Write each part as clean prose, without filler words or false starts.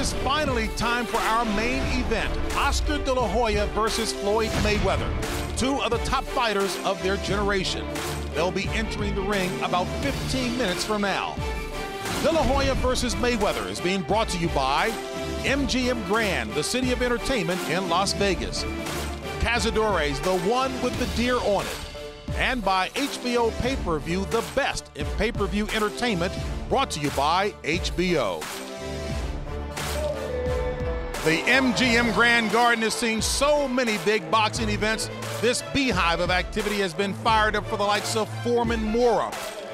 is finally time for our main event, Oscar De La Hoya versus Floyd Mayweather, two of the top fighters of their generation. They'll be entering the ring about 15 minutes from now. De La Hoya versus Mayweather is being brought to you by MGM Grand, the city of entertainment in Las Vegas. Cazadores, the one with the deer on it. And by HBO Pay-Per-View, the best in pay-per-view entertainment, brought to you by HBO. The MGM Grand Garden has seen so many big boxing events. This beehive of activity has been fired up for the likes of Foreman Mora,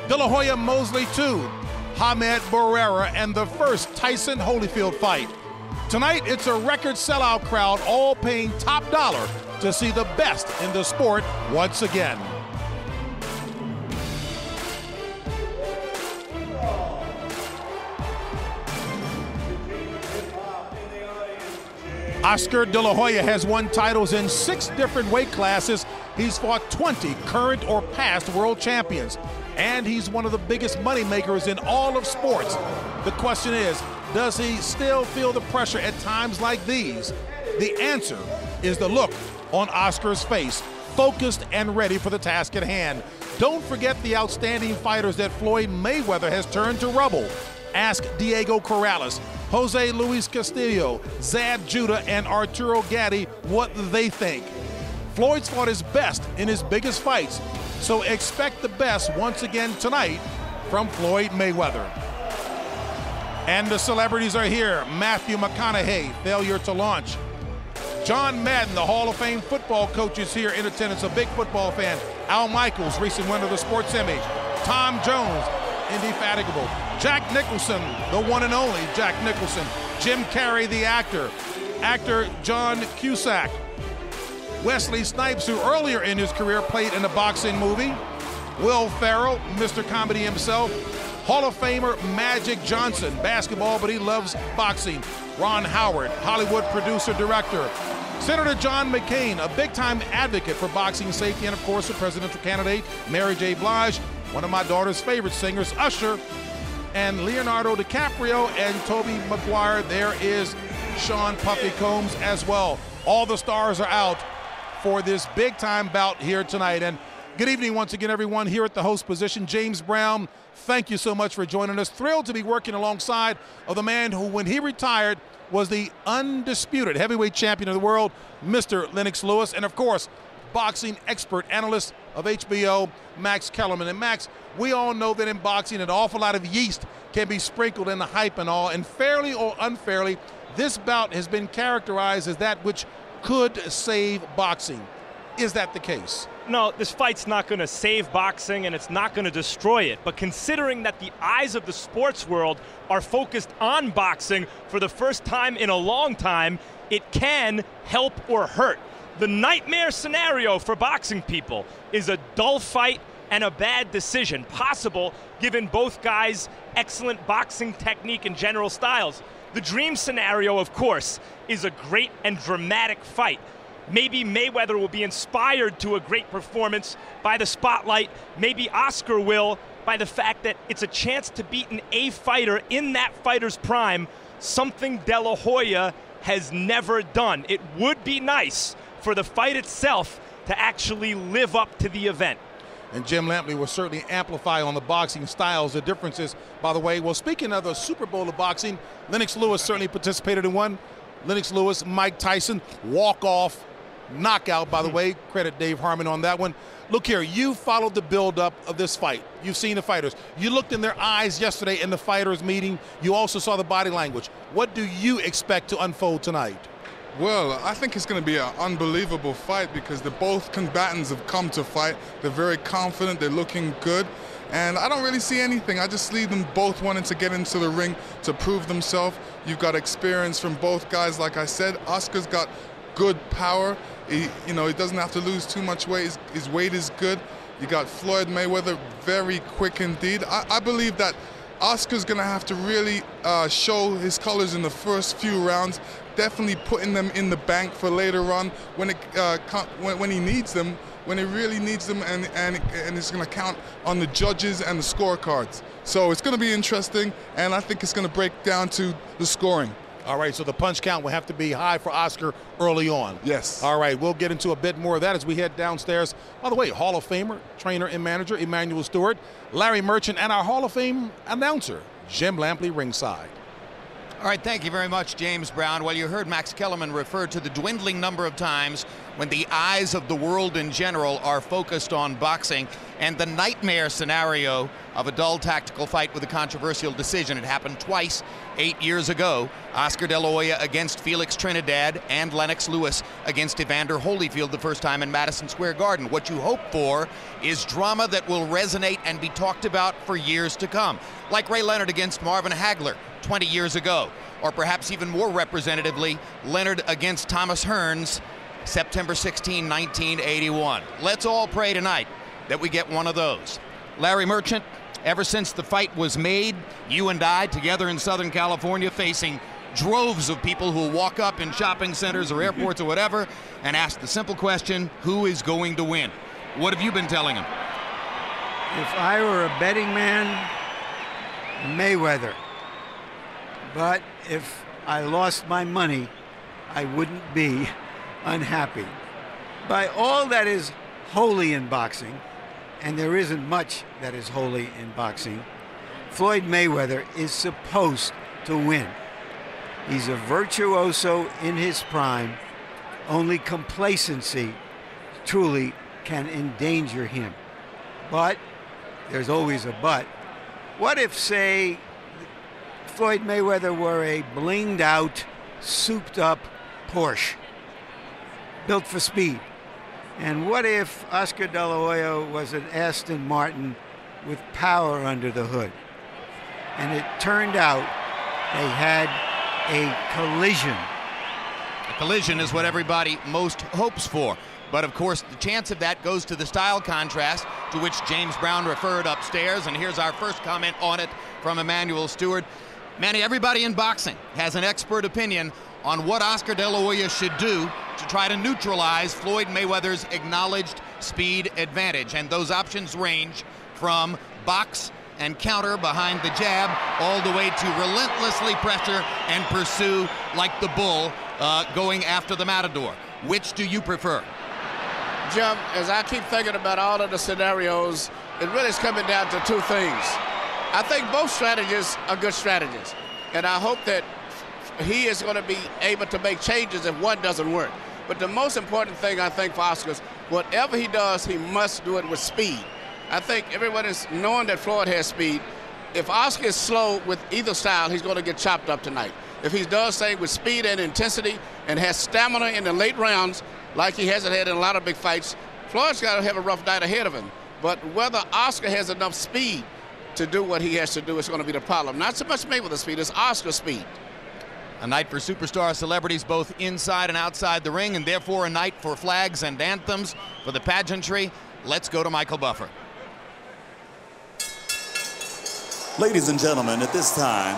De La Hoya Mosley II, Hamed Barrera, and the first Tyson Holyfield fight. Tonight, it's a record sellout crowd, all paying top dollar to see the best in the sport once again. Oscar De La Hoya has won titles in 6 different weight classes. He's fought 20 current or past world champions. And he's one of the biggest moneymakers in all of sports. The question is, does he still feel the pressure at times like these? The answer is the look on Oscar's face, focused and ready for the task at hand. Don't forget the outstanding fighters that Floyd Mayweather has turned to rubble. Ask Diego Corrales, Jose Luis Castillo, Zab Judah, and Arturo Gatti what they think. Floyd's fought his best in his biggest fights, so expect the best once again tonight from Floyd Mayweather. And the celebrities are here. Matthew McConaughey, failure to launch. John Madden, the Hall of Fame football coach, is here in attendance, a big football fan. Al Michaels, recent winner of the Sports Emmy. Tom Jones, indefatigable. Jack Nicholson, the one and only Jack Nicholson. Jim Carrey, the actor. Actor John Cusack. Wesley Snipes, who earlier in his career played in a boxing movie. Will Ferrell, Mr. Comedy himself. Hall of Famer Magic Johnson, basketball, but he loves boxing. Ron Howard, Hollywood producer-director. Senator John McCain, a big-time advocate for boxing safety, and of course the presidential candidate, Mary J. Blige, one of my daughter's favorite singers, Usher, and Leonardo DiCaprio and Tobey Maguire. There is Sean Puffy Combs as well. All the stars are out for this big-time bout here tonight. And good evening once again, everyone, here at the host position. James Brown, thank you so much for joining us. Thrilled to be working alongside of the man who, when he retired, was the undisputed heavyweight champion of the world, Mr. Lennox Lewis, and of course, boxing expert analyst of HBO, Max Kellerman. And Max, we all know that in boxing, an awful lot of yeast can be sprinkled in the hype and all, and fairly or unfairly, this bout has been characterized as that which could save boxing. Is that the case? No, this fight's not going to save boxing, and it's not going to destroy it. But considering that the eyes of the sports world are focused on boxing for the first time in a long time, it can help or hurt. The nightmare scenario for boxing people is a dull fight and a bad decision, possible given both guys' excellent boxing technique and general styles. The dream scenario, of course, is a great and dramatic fight. Maybe Mayweather will be inspired to a great performance by the spotlight. Maybe Oscar will by the fact that it's a chance to beat an A fighter in that fighter's prime, something De La Hoya has never done. It would be nice for the fight itself to actually live up to the event. And Jim Lampley will certainly amplify on the boxing styles, the differences, by the way. Well, speaking of the Super Bowl of boxing, Lennox Lewis certainly participated in one. Lennox Lewis, Mike Tyson, walk-off knockout, by the way. Credit Dave Harmon on that one. Look here, you followed the build-up of this fight. You've seen the fighters. You looked in their eyes yesterday in the fighters' meeting. You also saw the body language. What do you expect to unfold tonight? Well, I think it's going to be an unbelievable fight because both combatants have come to fight. They're very confident. They're looking good. And I don't really see anything. I just see them both wanting to get into the ring to prove themselves. You've got experience from both guys. Like I said, Oscar's got good power. He doesn't have to lose too much weight. His weight is good. You got Floyd Mayweather, very quick indeed. I believe that Oscar's going to have to really show his colors in the first few rounds, definitely putting them in the bank for later on when he needs them, when he really needs them, and it's going to count on the judges and the scorecards. So it's going to be interesting, and I think it's going to break down to the scoring. All right, so the punch count will have to be high for Oscar early on. Yes. All right, we'll get into a bit more of that as we head downstairs. By the way, Hall of Famer, trainer, and manager Emmanuel Stewart, Larry Merchant, and our Hall of Fame announcer, Jim Lampley, ringside. All right, thank you very much, James Brown. Well, you heard Max Kellerman refer to the dwindling number of times when the eyes of the world in general are focused on boxing, and the nightmare scenario of a dull tactical fight with a controversial decision. It happened twice 8 years ago. Oscar De La Hoya against Felix Trinidad, and Lennox Lewis against Evander Holyfield the first time in Madison Square Garden. What you hope for is drama that will resonate and be talked about for years to come. Like Ray Leonard against Marvin Hagler 20 years ago. Or perhaps even more representatively, Leonard against Thomas Hearns, September 16, 1981. Let's all pray tonight that we get one of those. Larry Merchant, ever since the fight was made, you and I together in Southern California facing droves of people who walk up in shopping centers or airports or whatever and ask the simple question, who is going to win? What have you been telling them? If I were a betting man, Mayweather. But if I lost my money, I wouldn't be unhappy. By all that is holy in boxing, and there isn't much that is holy in boxing, Floyd Mayweather is supposed to win. He's a virtuoso in his prime. Only complacency truly can endanger him. But there's always a but. What if, say, Floyd Mayweather were a blinged out, souped up Porsche built for speed? And what if Oscar De La Hoya was an Aston Martin with power under the hood? And it turned out they had a collision. A collision is what everybody most hopes for. But of course, the chance of that goes to the style contrast to which James Brown referred upstairs. And here's our first comment on it from Emmanuel Stewart. Manny, everybody in boxing has an expert opinion on what Oscar De La Hoya should do to try to neutralize Floyd Mayweather's acknowledged speed advantage. And those options range from box and counter behind the jab all the way to relentlessly pressure and pursue like the bull going after the matador. Which do you prefer? Jim, as I keep thinking about all of the scenarios, it really is coming down to two things. I think both strategies are good strategies, and I hope that he is going to be able to make changes if one doesn't work. But the most important thing, I think, for Oscar is whatever he does, he must do it with speed. I think everyone is knowing that Floyd has speed. If Oscar is slow with either style, he's going to get chopped up tonight. If he does things with speed and intensity and has stamina in the late rounds, like he hasn't had in a lot of big fights, Floyd's got to have a rough night ahead of him. But whether Oscar has enough speed to do what he has to do is going to be the problem. Not so much Mayweather's speed, it's Oscar's speed. A night for superstar celebrities both inside and outside the ring, and therefore a night for flags and anthems for the pageantry. Let's go to Michael Buffer. Ladies and gentlemen, at this time,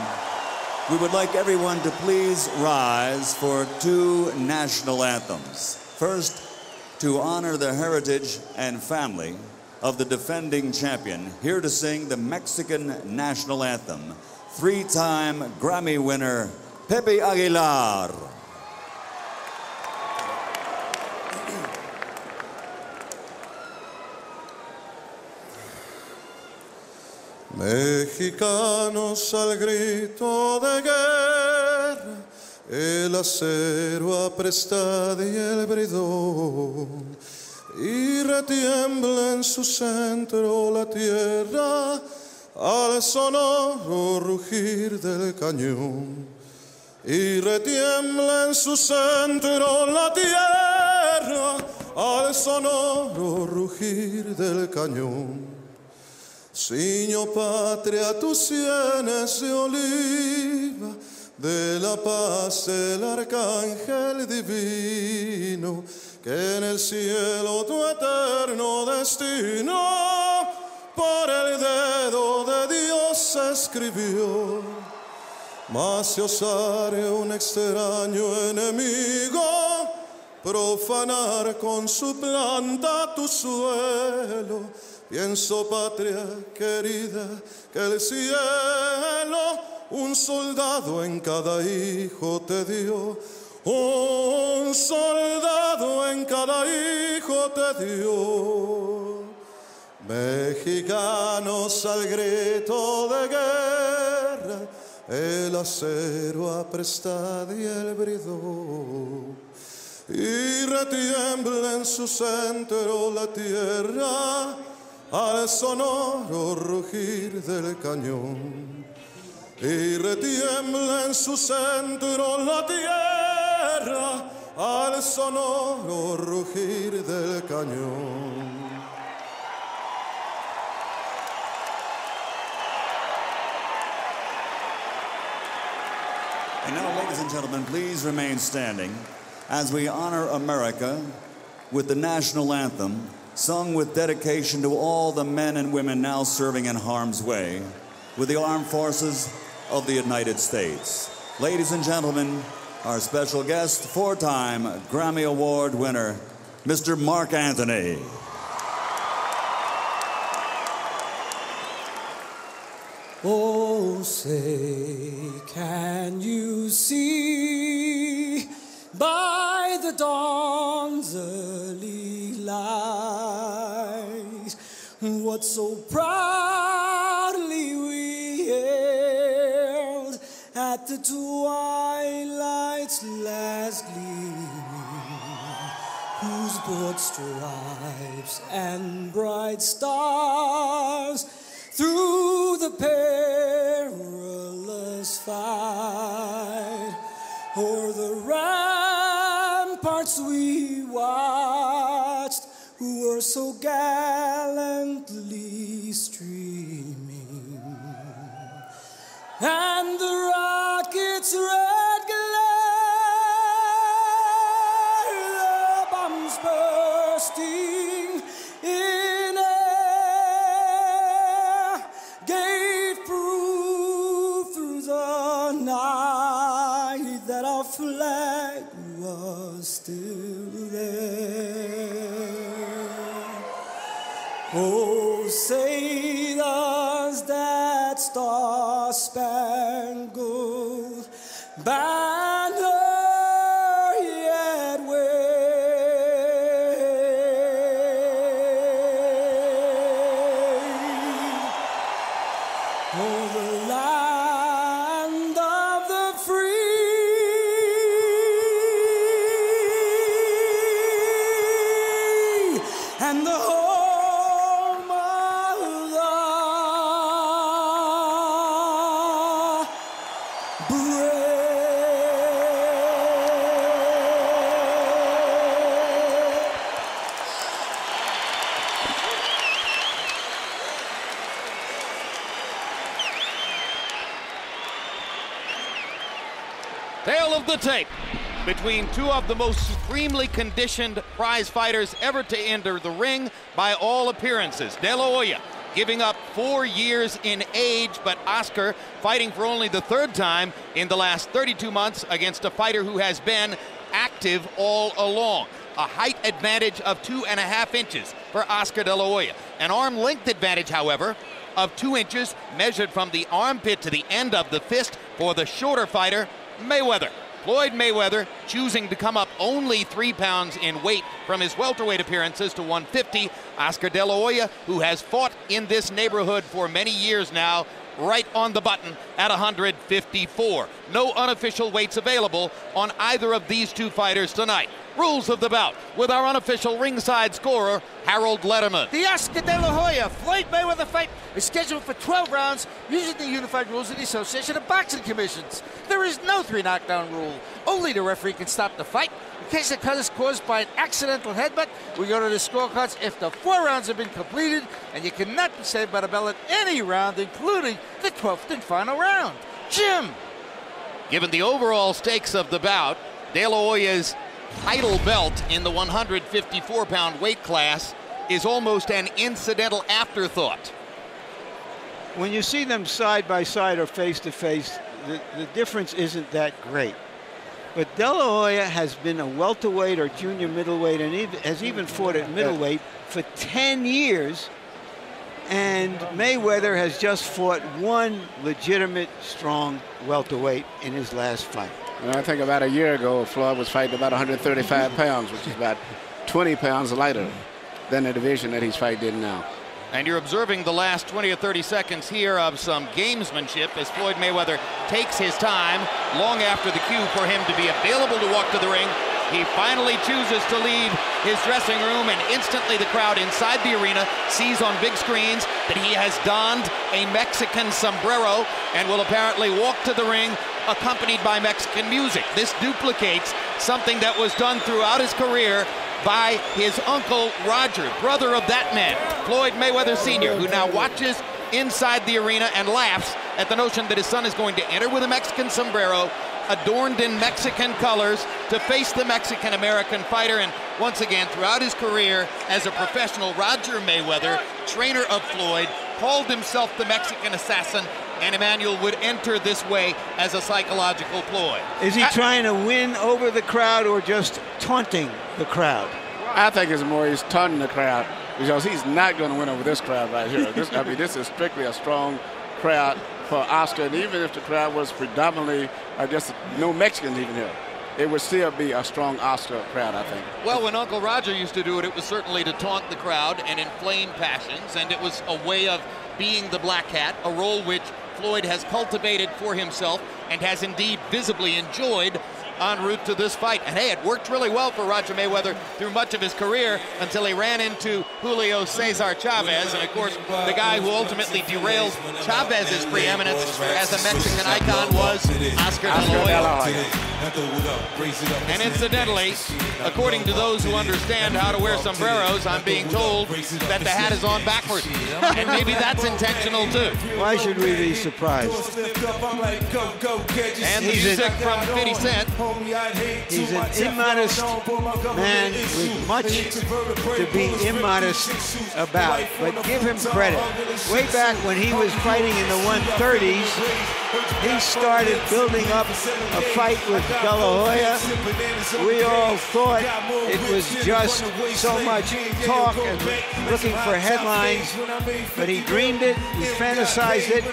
we would like everyone to please rise for two national anthems. First, to honor the heritage and family of the defending champion, here to sing the Mexican national anthem, three-time Grammy winner, Pepe Aguilar. Mexicanos al grito de guerra, el acero apresta y el bridón, y retiembla en su centro la tierra al sonoro rugir del cañón. Y retiembla en su centro la tierra al sonoro rugir del cañón. Ciño patria tus sienes de oliva, de la paz el arcángel divino, que en el cielo tu eterno destino por el dedo de Dios escribió. Mas si osare un extraño enemigo profanar con su planta tu suelo, pienso, patria querida, que el cielo un soldado en cada hijo te dio. Un soldado en cada hijo te dio. Mexicanos al grito de guerra, el acero apresta y el bridón. Y retiembla en su centro la tierra al sonoro rugir del cañón. Y retiembla en su centro la tierra al sonoro rugir del cañón. And now, ladies and gentlemen, please remain standing as we honor America with the national anthem, sung with dedication to all the men and women now serving in harm's way with the armed forces of the United States. Ladies and gentlemen, our special guest, four-time Grammy Award winner, Mr. Mark Anthony. Oh, say, can you see by the dawn's early light what so proudly we hailed at the twilight's last gleaming, whose broad stripes and bright stars through the perilous fight o'er the ramparts we watched, who were so gallantly streaming, and the rocket's red glare, the bombs bursting in air, gave proof through the night that our flag was still there. Oh, say does that star-spangled banner yet wave o'er the land of the free and the home of the brave. Tale of the tape between two of the most supremely conditioned prize fighters ever to enter the ring by all appearances. De La Hoya giving up 4 years in age, but Oscar fighting for only the third time in the last 32 months against a fighter who has been active all along. A height advantage of 2.5 inches for Oscar De La Hoya. An arm length advantage, however, of 2 inches measured from the armpit to the end of the fist for the shorter fighter, Mayweather. Floyd Mayweather choosing to come up only 3 pounds in weight from his welterweight appearances to 150. Oscar De La Hoya, who has fought in this neighborhood for many years now, right on the button at 154. No unofficial weights available on either of these two fighters tonight. Rules of the bout with our unofficial ringside scorer, Harold Letterman. The Oscar De La Hoya Floyd Mayweather fight is scheduled for 12 rounds using the unified rules of the Association of Boxing Commissions. There is no 3 knockdown rule. Only the referee can stop the fight. In case the cut is caused by an accidental headbutt, we go to the scorecards after 4 rounds have been completed, and you cannot be saved by the bell at any round, including the 12th and final round. Jim. Given the overall stakes of the bout, De La Hoya's title belt in the 154-pound weight class is almost an incidental afterthought. When you see them side by side or face to face, the difference isn't that great. But De La Hoya has been a welterweight or junior middleweight and has even fought at middleweight for 10 years. And Mayweather has just fought one legitimate, strong welterweight in his last fight. And I think about a year ago, Floyd was fighting about 135 pounds, which is about 20 pounds lighter than the division that he's fighting in now. And you're observing the last 20 or 30 seconds here of some gamesmanship as Floyd Mayweather takes his time long after the cue for him to be available to walk to the ring. He finally chooses to leave his dressing room, and instantly the crowd inside the arena sees on big screens that he has donned a Mexican sombrero and will apparently walk to the ring accompanied by Mexican music. This duplicates something that was done throughout his career by his uncle Roger, brother of that man, Floyd Mayweather Sr., who now watches inside the arena and laughs at the notion that his son is going to enter with a Mexican sombrero adorned in Mexican colors to face the Mexican-American fighter. And once again, throughout his career as a professional, Roger Mayweather, trainer of Floyd, called himself the Mexican assassin, and Emmanuel would enter this way as a psychological ploy. Is he trying to win over the crowd or just taunting the crowd? I think it's more he's taunting the crowd, because he's not going to win over this crowd right here. This is strictly a strong crowd for Oscar, and even if the crowd was predominantly, I guess, no Mexicans even here, it would still be a strong Oscar crowd, I think. Well, when Uncle Roger used to do it, it was certainly to taunt the crowd and inflame passions, and it was a way of being the black hat, a role which Floyd has cultivated for himself and has indeed visibly enjoyed en route to this fight. And hey, it worked really well for Roger Mayweather through much of his career until he ran into Julio Cesar Chavez, and of course the guy who ultimately derailed Chavez's preeminence as a Mexican icon was Oscar de la Hoya. And incidentally, according to those who understand how to wear sombreros, I'm being told that the hat is on backwards, and maybe that's intentional too. Why should we be surprised? And the music from 50 Cent. He's an immodest man with much to be immodest about, but give him credit. Way back when he was fighting in the 130s, he started building up a fight with De La Hoya. We all thought it was just so much talk and looking for headlines, but he dreamed it, he fantasized it,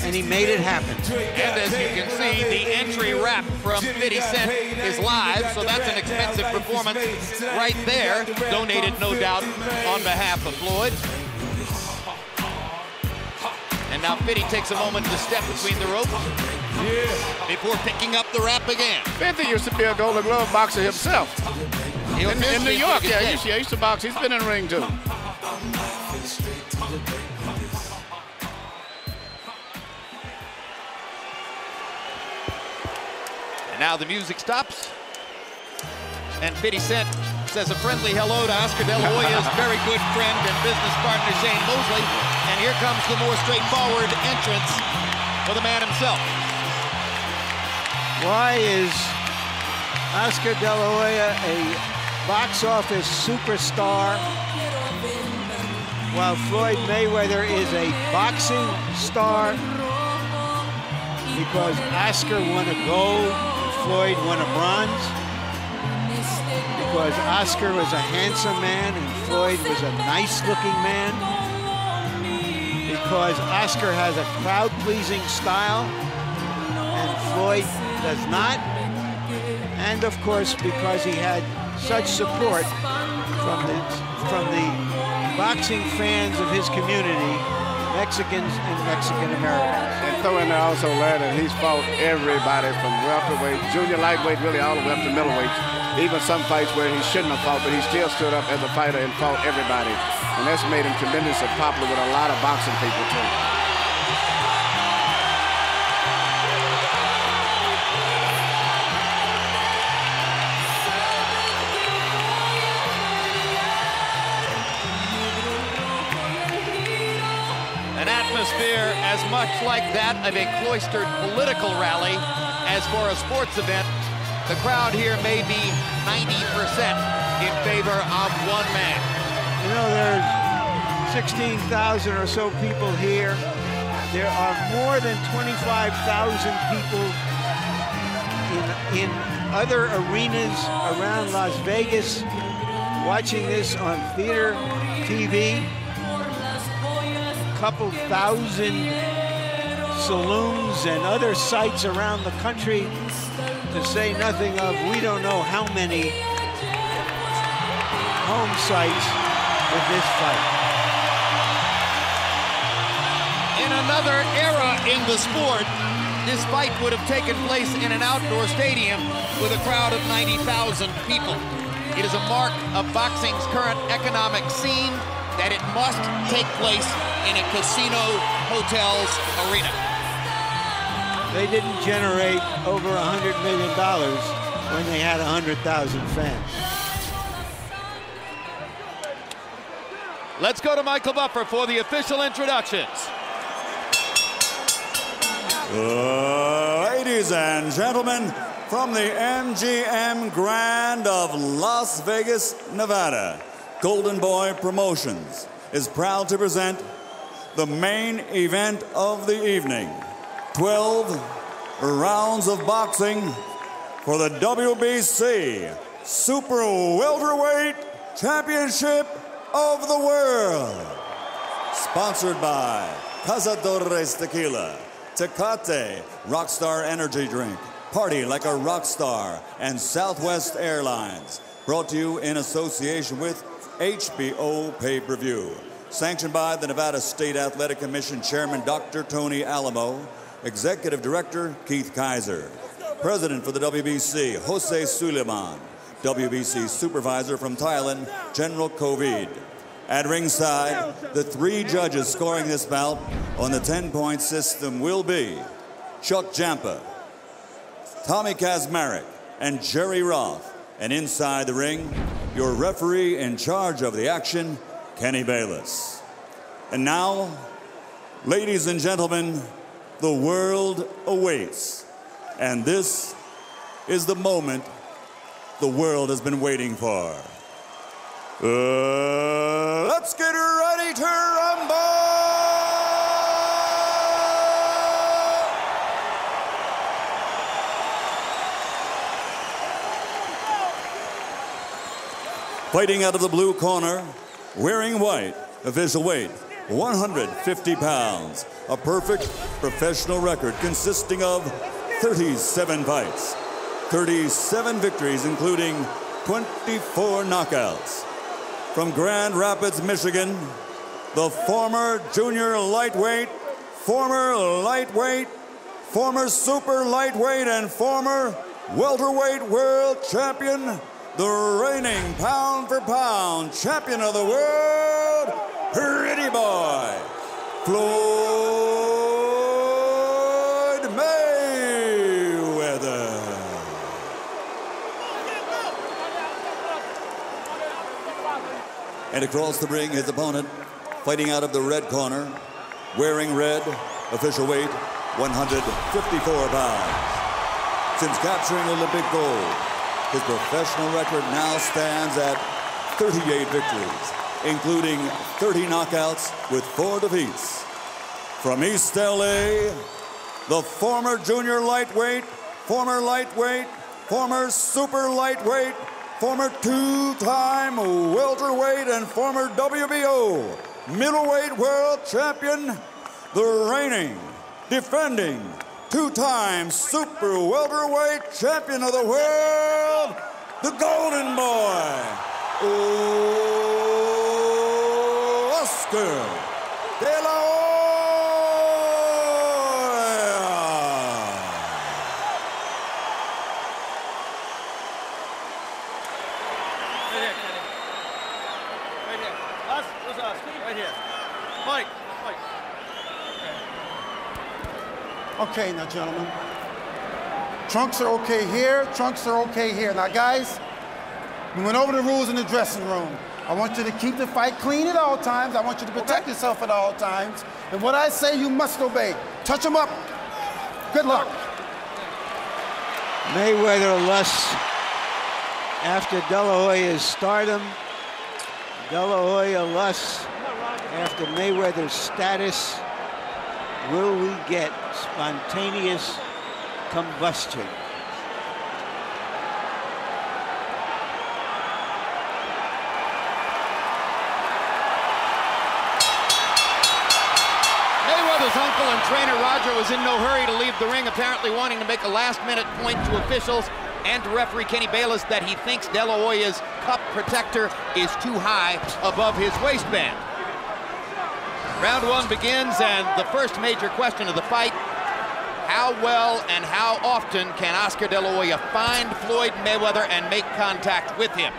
and he made it happen. And as you can see, the entry rap from 50 Cent is live, so that's an expensive performance right there, donated no doubt on behalf of Floyd. And now 50 takes a moment to step between the ropes before picking up the rap again. 50 used to be a Golden Glove boxer himself. In New York, yeah, he used to box. He's been in the ring too. And now the music stops, and 50 Cent says a friendly hello to Oscar De La Hoya's very good friend and business partner Shane Mosley. And here comes the more straightforward entrance for the man himself. Why is Oscar De La Hoya a box office superstar while Floyd Mayweather is a boxing star? Because Oscar won a gold, Floyd won a bronze. Because Oscar was a handsome man and Floyd was a nice-looking man. Because Oscar has a crowd-pleasing style and Floyd does not. And of course, because he had such support from the boxing fans of his community, Mexicans and Mexican-Americans. And throw in there also, Larry, that he's fought everybody from welterweight, junior lightweight, really all the way up to middleweight. Even some fights where he shouldn't have fought, but he still stood up as a fighter and fought everybody. And that's made him tremendously popular with a lot of boxing people, too. An atmosphere as much like that of a cloistered political rally as for a sports event. The crowd here may be 90% in favor of one man. You know, there's 16,000 or so people here. There are more than 25,000 people in other arenas around Las Vegas watching this on theater TV. couple thousand saloons and other sites around the country, to say nothing of we don't know how many home sites with this fight. In another era in the sport, this fight would have taken place in an outdoor stadium with a crowd of 90,000 people. It is a mark of boxing's current economic scene that it must take place in a casino hotel's arena. They didn't generate over $100 million when they had 100,000 fans. Let's go to Michael Buffer for the official introductions. Ladies and gentlemen, from the MGM Grand of Las Vegas, Nevada, Golden Boy Promotions is proud to present the main event of the evening. 12 rounds of boxing for the WBC Super Welterweight Championship of the World. Sponsored by Cazadores Tequila, Tecate Rockstar Energy Drink, Party Like a Rock Star, and Southwest Airlines. Brought to you in association with HBO Pay-Per-View. Sanctioned by the Nevada State Athletic Commission Chairman Dr. Tony Alamo, Executive Director Keith Kaiser, President for the WBC Jose Suleiman, WBC Supervisor from Thailand General Kovid. At ringside, the 3 judges scoring this bout on the 10-point system will be Chuck Giampa, Tommy Kaczmarek, and Jerry Roth. And inside the ring, your referee in charge of the action, Kenny Bayless. And now, ladies and gentlemen, the world awaits. And this is the moment the world has been waiting for. Let's get ready to rumble! Fighting out of the blue corner, wearing white, official weight, 150 pounds. A perfect professional record consisting of 37 fights, 37 victories, including 24 knockouts. From Grand Rapids, Michigan, the former junior lightweight, former lightweight, former super lightweight, and former welterweight world champion, the reigning pound-for-pound champion of the world, Pretty Boy, Floyd Mayweather. And across the ring, his opponent, fighting out of the red corner, wearing red, official weight, 154 pounds. Since capturing Olympic gold, his professional record now stands at 38 victories, including 30 knockouts with 4 defeats. From East LA, the former junior lightweight, former super lightweight, former 2-time welterweight, and former WBO middleweight world champion, the reigning, defending, 2-time super welterweight champion of the world, the Golden Boy, Oscar De La Hoya. Right here. Us? Who's us? Right here. Mike. Okay, now, gentlemen. Trunks are okay here. Trunks are okay here. Now, guys, we went over the rules in the dressing room. I want you to keep the fight clean at all times. I want you to protect yourself at all times. And what I say, you must obey. Touch them up. Good luck. Mayweather lusts after De La Hoya's stardom. De La Hoya lusts after Mayweather's status. Will we get spontaneous combustion? His uncle and trainer Roger was in no hurry to leave the ring, apparently wanting to make a last-minute point to officials and to referee Kenny Bayless that he thinks De La Hoya's cup protector is too high above his waistband. Round one begins, and the first major question of the fight: how well and how often can Oscar De La Hoya find Floyd Mayweather and make contact with him?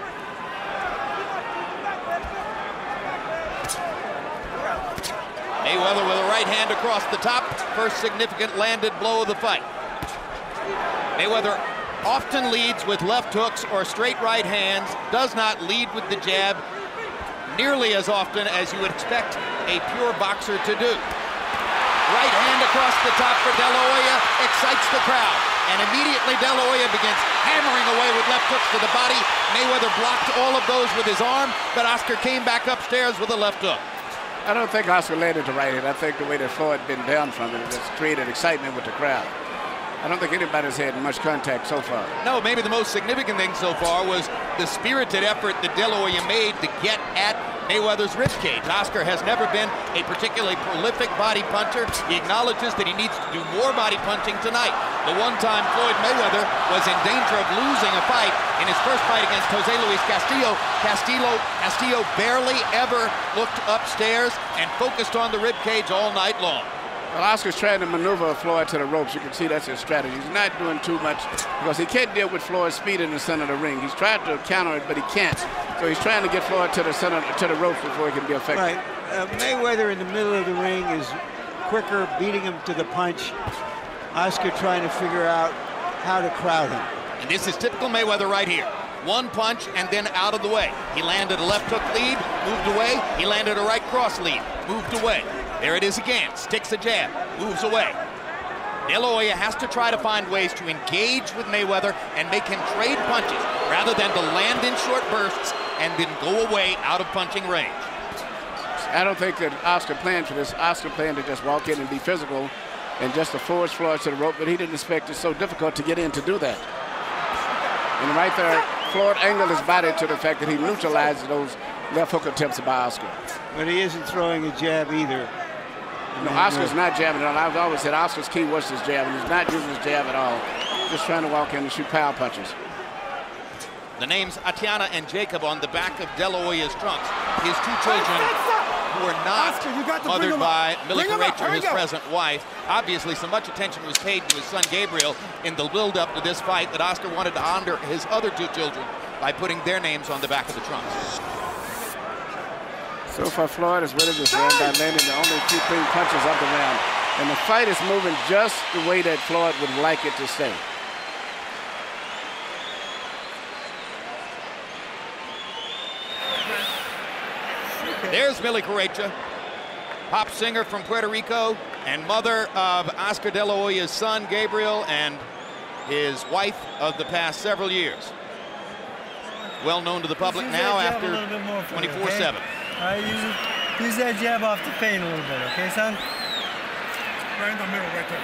Mayweather with a right hand across the top, first significant landed blow of the fight. Mayweather often leads with left hooks or straight right hands, does not lead with the jab nearly as often as you would expect a pure boxer to do. Right hand across the top for De La Hoya excites the crowd, and immediately De La Hoya begins hammering away with left hooks to the body. Mayweather blocked all of those with his arm, but Oscar came back upstairs with a left hook. I don't think Oscar landed the right hand. I think the way that Floyd been down from it has created excitement with the crowd. I don't think anybody's had much contact so far. No, maybe the most significant thing so far was the spirited effort that De La Hoya made to get at Mayweather's ribcage. Oscar has never been a particularly prolific body puncher. He acknowledges that he needs to do more body punching tonight. The one time Floyd Mayweather was in danger of losing a fight in his first fight against Jose Luis Castillo. Castillo barely ever looked upstairs and focused on the ribcage all night long. Well, Oscar's trying to maneuver Floyd to the ropes. You can see that's his strategy. He's not doing too much because he can't deal with Floyd's speed in the center of the ring. He's tried to counter it, but he can't. So he's trying to get Floyd to the center, to the ropes before he can be effective. Right. Mayweather in the middle of the ring is quicker, beating him to the punch. Oscar trying to figure out how to crowd him. And this is typical Mayweather right here. One punch and then out of the way. He landed a left hook lead, moved away. He landed a right cross lead, moved away. There it is again, sticks a jab, moves away. De La Hoya has to try to find ways to engage with Mayweather and make him trade punches rather than to land in short bursts and then go away out of punching range. I don't think that Oscar planned for this. Oscar planned to just walk in and be physical and just to force Floyd to the rope, but he didn't expect it so difficult to get in to do that. And right there, Floyd angled his body to the fact that he neutralized those left hook attempts by Oscar. But he isn't throwing a jab either. No, Oscar's not jabbing at all. I've always said Oscar's key was his jab, and he's not using his jab at all. Just trying to walk in and shoot power punches. The names Atiana and Jacob on the back of De La Hoya's trunks. His two children who are not mothered by Millie Rachel, his present wife. Obviously, so much attention was paid to his son Gabriel in the build-up to this fight that Oscar wanted to honor his other two children by putting their names on the back of the trunks. So far, Floyd has really just ran by landing the only two clean punches of the round. And the fight is moving just the way that Floyd would like it to stay. There's Millie Correcha, pop singer from Puerto Rico and mother of Oscar De La Hoya's son, Gabriel, and his wife of the past several years. Well known to the public now after 24/7. Use that jab off the feint a little bit, okay, son? Right in the middle, right there.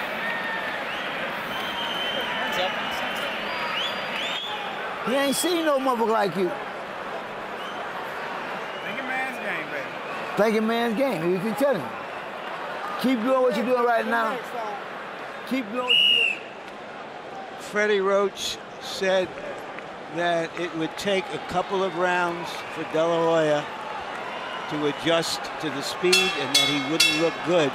He ain't seen no motherfucker like you. Thinking man's game, baby. Thinking man's game. You can tell him. Keep doing what you're doing right now. Keep doing what you're doing. Freddie Roach said that it would take a couple of rounds for De La Hoya to adjust to the speed and that he wouldn't look good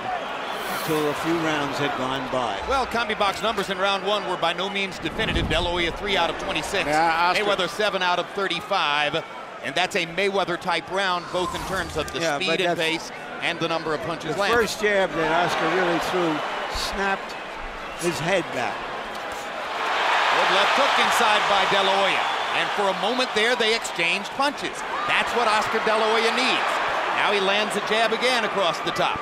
until a few rounds had gone by. Well, CombiBox numbers in round one were by no means definitive. De La Hoya 3 out of 26. Yeah, Mayweather 7 out of 35. And that's a Mayweather-type round, both in terms of the speed and pace and the number of punches the landed. First jab that Oscar really threw snapped his head back. Good left hook inside by De La Hoya. And for a moment there, they exchanged punches. That's what Oscar De La Hoya needs. Now he lands a jab again across the top.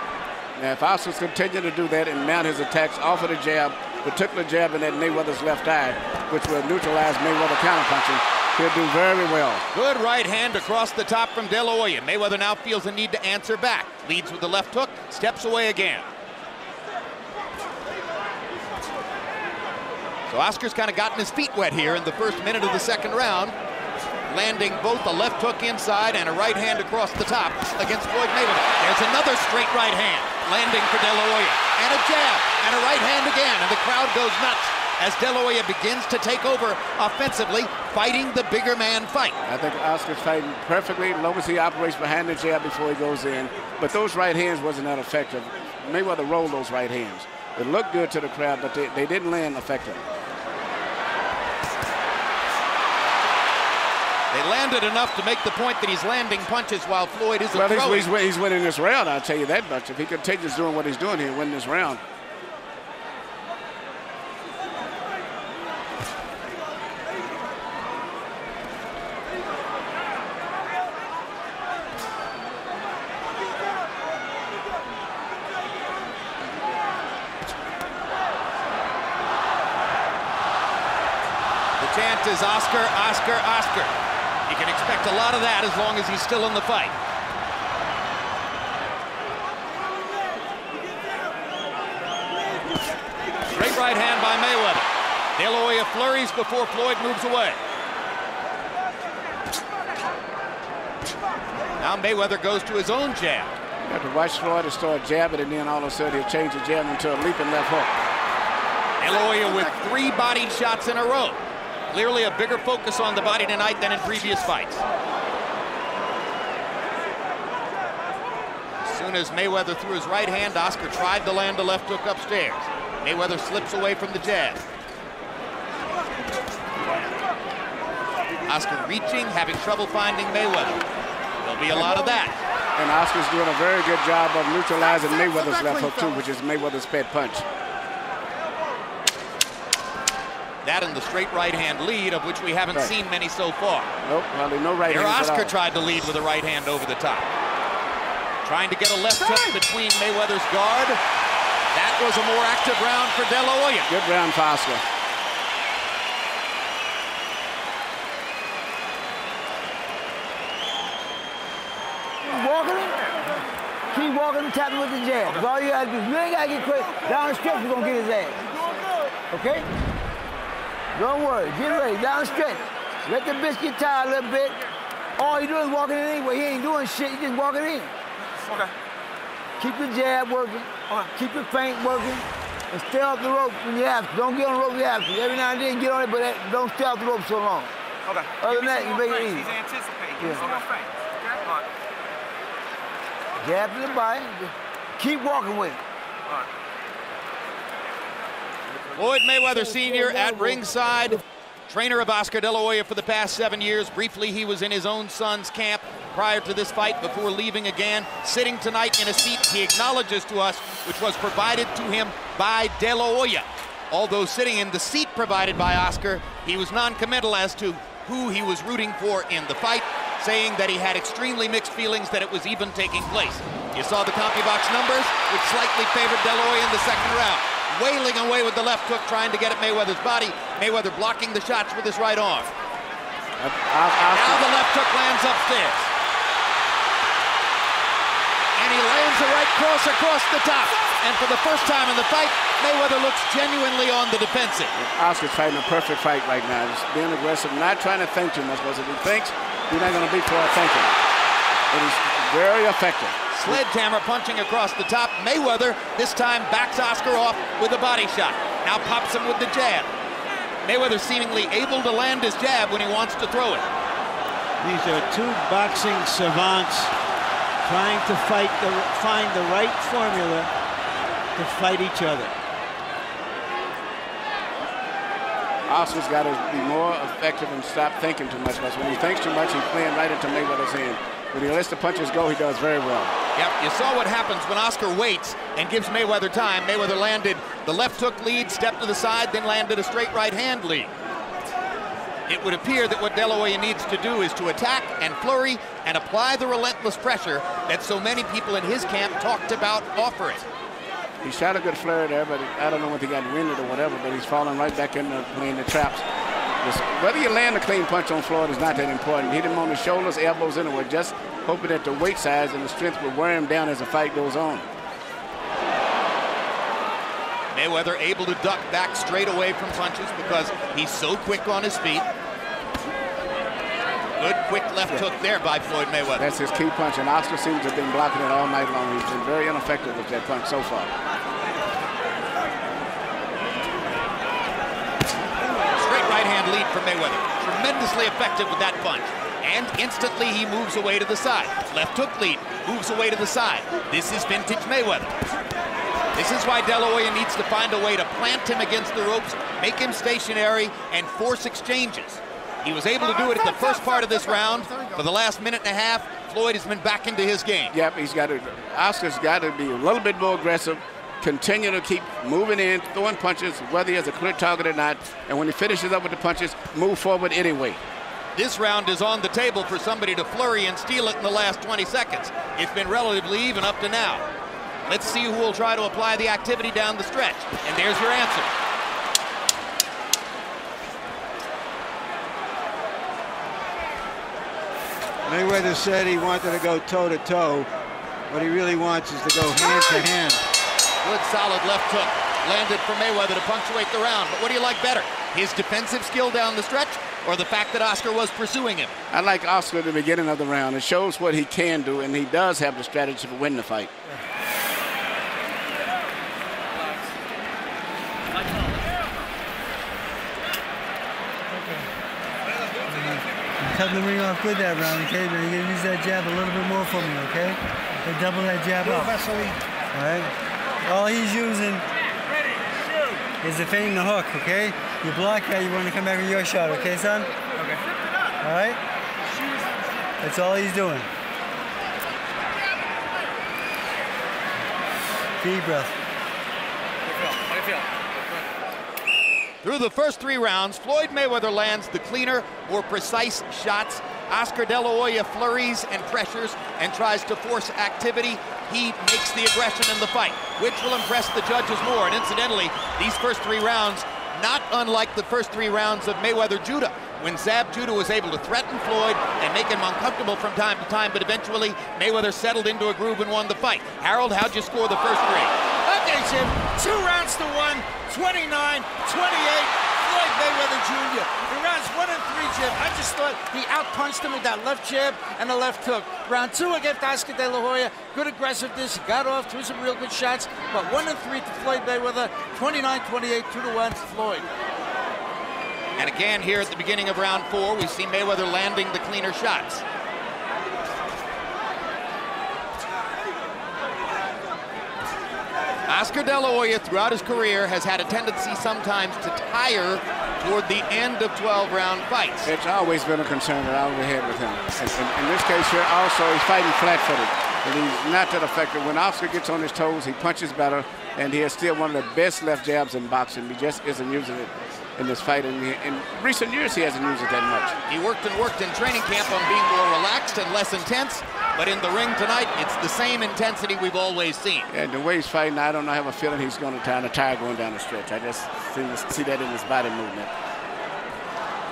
Now, if Oscar's continue to do that and mount his attacks off of the jab, particular jab in that Mayweather's left eye, which will neutralize Mayweather counterpunching, he'll do very well. Good right hand across the top from De La Hoya. Mayweather now feels a need to answer back. Leads with the left hook, steps away again. So Oscar's kind of gotten his feet wet here in the first minute of the second round, landing both a left hook inside and a right hand across the top against Floyd Mayweather. There's another straight right hand landing for De La Hoya. and a jab, and a right hand again, and the crowd goes nuts as De La Hoya begins to take over offensively, fighting the bigger man fight. I think Oscar's fighting perfectly as long as he operates behind the jab before he goes in. But those right hands wasn't that effective. Mayweather rolled those right hands. It looked good to the crowd, but they didn't land effectively. They landed enough to make the point that he's landing punches while Floyd isn't throwing. Well, he's winning this round, I'll tell you that much. If he continues doing what he's doing, he'll win this round. The chant is Oscar, Oscar, Oscar. You can expect a lot of that as long as he's still in the fight. Straight right hand by Mayweather. De La Hoya flurries before Floyd moves away. Now Mayweather goes to his own jab. You have to watch Floyd to start jabbing, and then all of a sudden he'll change the jab into a leaping left hook. De La Hoya with 3 bodied shots in a row. Clearly a bigger focus on the body tonight than in previous fights. As soon as Mayweather threw his right hand, Oscar tried to land a left hook upstairs. Mayweather slips away from the jab. Oscar reaching, having trouble finding Mayweather. There'll be a lot of that. And Oscar's doing a very good job of neutralizing Mayweather's left hook too, which is Mayweather's pet punch. That and the straight right hand lead, of which we haven't seen many so far. Nope, hardly no right Here hands at Oscar all. tried to lead with a right hand over the top. Trying to get a left hook between Mayweather's guard. That was a more active round for De La Hoya. Good round for Oscar. Walking it. Keep walking and tapping with the jab. That's all you gotta do. You ain't gotta get quick. Down the stretch, you're gonna get his ass. Okay? Don't worry. Get ready. Down the stretch. Let the biscuit tie a little bit. All you do is walking in anyway. He ain't doing shit. He just walking in. Okay. Keep the jab working. Okay. Keep your feint working. And stay off the rope when you have to. Don't get on the rope when you have to. Every now and then get on it, but don't stay off the rope so long. Okay. Other than that, you make it easy. He's anticipating. Yeah. He's on feint. Okay. All right. Jab to the body. Keep walking with it. All right. Floyd Mayweather Sr. at ringside, trainer of Oscar De La Hoya for the past 7 years. Briefly, he was in his own son's camp prior to this fight before leaving again. Sitting tonight in a seat he acknowledges to us, which was provided to him by De La Hoya. Although sitting in the seat provided by Oscar, he was non-committal as to who he was rooting for in the fight, saying that he had extremely mixed feelings that it was even taking place. You saw the CompuBox numbers, which slightly favored De La Hoya in the second round. Wailing away with the left hook, trying to get at Mayweather's body. Mayweather blocking the shots with his right arm. Now the left hook lands upstairs. And he lands a right cross across the top. And for the first time in the fight, Mayweather looks genuinely on the defensive. Oscar's fighting a perfect fight right now. Just being aggressive, not trying to think too much, because if he thinks, he's not going to beat for thinking. It is very effective. Sledgehammer punching across the top. Mayweather this time backs Oscar off with a body shot. Now pops him with the jab. Mayweather seemingly able to land his jab when he wants to throw it. These are two boxing savants trying to find the right formula to fight each other. Oscar's got to be more effective and stop thinking too much, because when he thinks too much, he's playing right into Mayweather's hand. When he lets the punches go, he does very well. Yep, you saw what happens when Oscar waits and gives Mayweather time. Mayweather landed the left hook lead, stepped to the side, then landed a straight right hand lead. It would appear that what De La Hoya needs to do is to attack and flurry and apply the relentless pressure that so many people in his camp talked about offering. He shot a good flurry there, but I don't know if he got winded or whatever, but he's falling right back into playing the traps. Whether you land a clean punch on Floyd is not that important. Hit him on the shoulders, elbows, anywhere, just hoping that the weight size and the strength will wear him down as the fight goes on. Mayweather able to duck back straight away from punches because he's so quick on his feet. Good quick left hook there by Floyd Mayweather. That's his key punch, and Oscar seems to have been blocking it all night long. He's been very ineffective with that punch so far. right-hand lead for Mayweather. Tremendously effective with that punch. And instantly he moves away to the side. Left hook lead, moves away to the side. This is vintage Mayweather. This is why De La Hoya needs to find a way to plant him against the ropes, make him stationary, and force exchanges. He was able to do it at the first part of this round. For the last minute and a half, Floyd has been back into his game. Yep, Oscar's got to be a little bit more aggressive, continue to keep moving in, throwing punches, whether he has a clear target or not, and when he finishes up with the punches, move forward anyway. This round is on the table for somebody to flurry and steal it in the last 20 seconds. It's been relatively even up to now. Let's see who will try to apply the activity down the stretch. And there's your answer. Mayweather said he wanted to go toe-to-toe. What he really wants is to go hand-to-hand. Good solid left hook. Landed for Mayweather to punctuate the round. But what do you like better? His defensive skill down the stretch or the fact that Oscar was pursuing him? I like Oscar at the beginning of the round. It shows what he can do, and he does have the strategy for winning the fight. Cutting the ring off good that round, okay? But you're gonna use that jab a little bit more for me, okay? And double that jab up. All right? All he's using is defending the hook, okay? You block that, you want to come back with your shot, okay, son? Okay. All right? That's all he's doing. Deep breath. How do you feel? Through the first 3 rounds, Floyd Mayweather lands the cleaner, more precise shots. Oscar De La Hoya flurries and pressures and tries to force activity. He makes the aggression in the fight, which will impress the judges more. And incidentally, these first 3 rounds, not unlike the first 3 rounds of Mayweather-Judah, when Zab Judah was able to threaten Floyd and make him uncomfortable from time to time, but eventually Mayweather settled into a groove and won the fight. Harold, how'd you score the first 3? Okay, Jim, 2 rounds to 1, 29-28, Floyd Mayweather Jr. In rounds 1 and 3, Jim, I just thought he outpunched him with that left jab and the left hook. Round 2 against Oscar De La Hoya, good aggressiveness, he got off, threw some real good shots, but 1 and 3 to Floyd Mayweather, 29-28, 2-1 to Floyd. And again, here at the beginning of round 4, we see Mayweather landing the cleaner shots. Oscar De La Hoya, throughout his career, has had a tendency sometimes to tire toward the end of 12-round fights. It's always been a concern that I was ahead with him. In this case here, also, he's fighting flat-footed. And he's not that effective. When Oscar gets on his toes, he punches better, and he has still one of the best left jabs in boxing. He just isn't using it in this fight. And in recent years, he hasn't used it that much. He worked in training camp on being more relaxed and less intense, but in the ring tonight, it's the same intensity we've always seen. And the way he's fighting, I don't know, I have a feeling he's going to tire going down the stretch. I just see that in his body movement.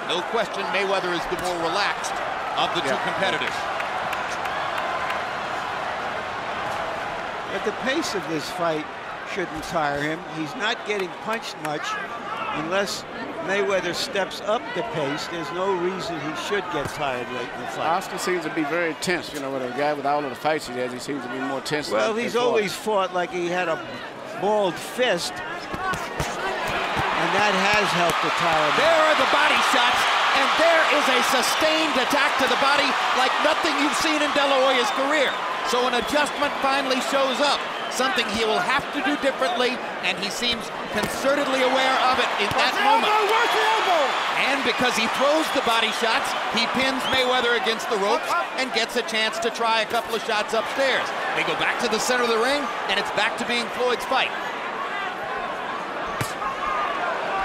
No question, Mayweather is the more relaxed of the 2 competitors. But the pace of this fight shouldn't tire him. He's not getting punched much. Unless Mayweather steps up the pace, there's no reason he should get tired late in the fight. Oscar seems to be very tense. You know, with a guy with all of the fights he has, he seems to be more tense. Well, he's always fought like he had a balled fist, and that has helped to tire him. There are the body shots, and there is a sustained attack to the body like nothing you've seen in De La Hoya's career. So an adjustment finally shows up, something he will have to do differently, and he seems concertedly aware of it in that moment. And because he throws the body shots, he pins Mayweather against the ropes and gets a chance to try a couple of shots upstairs. They go back to the center of the ring, and it's back to being Floyd's fight.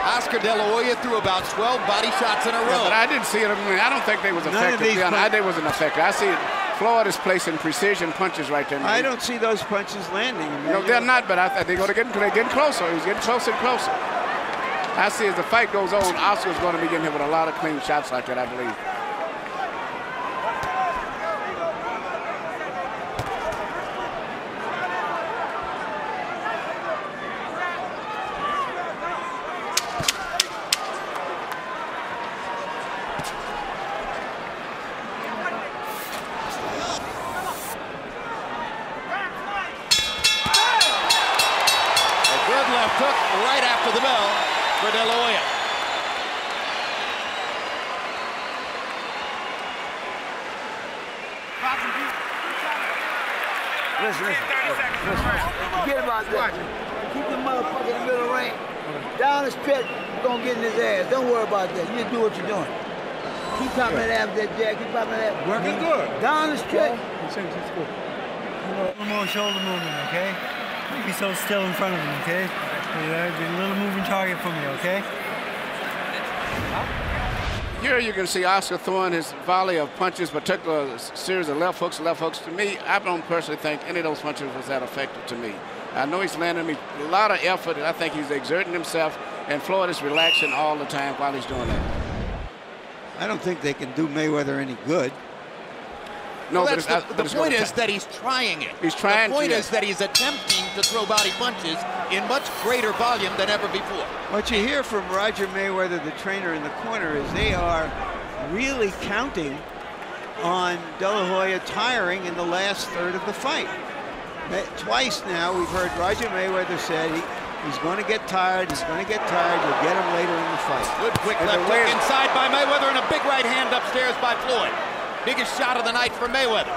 Oscar De La Hoya threw about 12 body shots in a row. Yeah, but I didn't see it. I mean, I don't think they was effective. They wasn't effective. I see it. Floyd is placing precision punches right there. I don't see those punches landing. No, they're not, but they're getting closer. He's getting closer and closer. I see as the fight goes on, Oscar's going to be getting hit with a lot of clean shots like that, I believe. Hook right after the bell for De La Hoya. listen. Forget about that. Keep the motherfucker in the middle of the ring. Down the stretch, you're going to get in his ass. Don't worry about that. You just do what you're doing. Keep popping that ass with that jab. Keep popping that. Working good. Down the stretch. A little more shoulder movement, okay? Don't be so still in front of him, okay? A little moving target for me, okay? Here you can see Oscar throwing his volley of punches, particularly a series of left hooks. To me, I don't personally think any of those punches was that effective to me. I know he's landing me a lot of effort, and I think he's exerting himself, and Floyd is relaxing all the time while he's doing that. I don't think they can do Mayweather any good. No, well, the point is that he's trying it. He's trying. The point is that he's attempting to throw body punches in much greater volume than ever before. What you hear from Roger Mayweather, the trainer in the corner, is they are really counting on De La Hoya tiring in the last third of the fight. Twice now we've heard Roger Mayweather say he's going to get tired, you'll get him later in the fight. Good quick left hook inside by Mayweather and a big right hand upstairs by Floyd. Biggest shot of the night for Mayweather.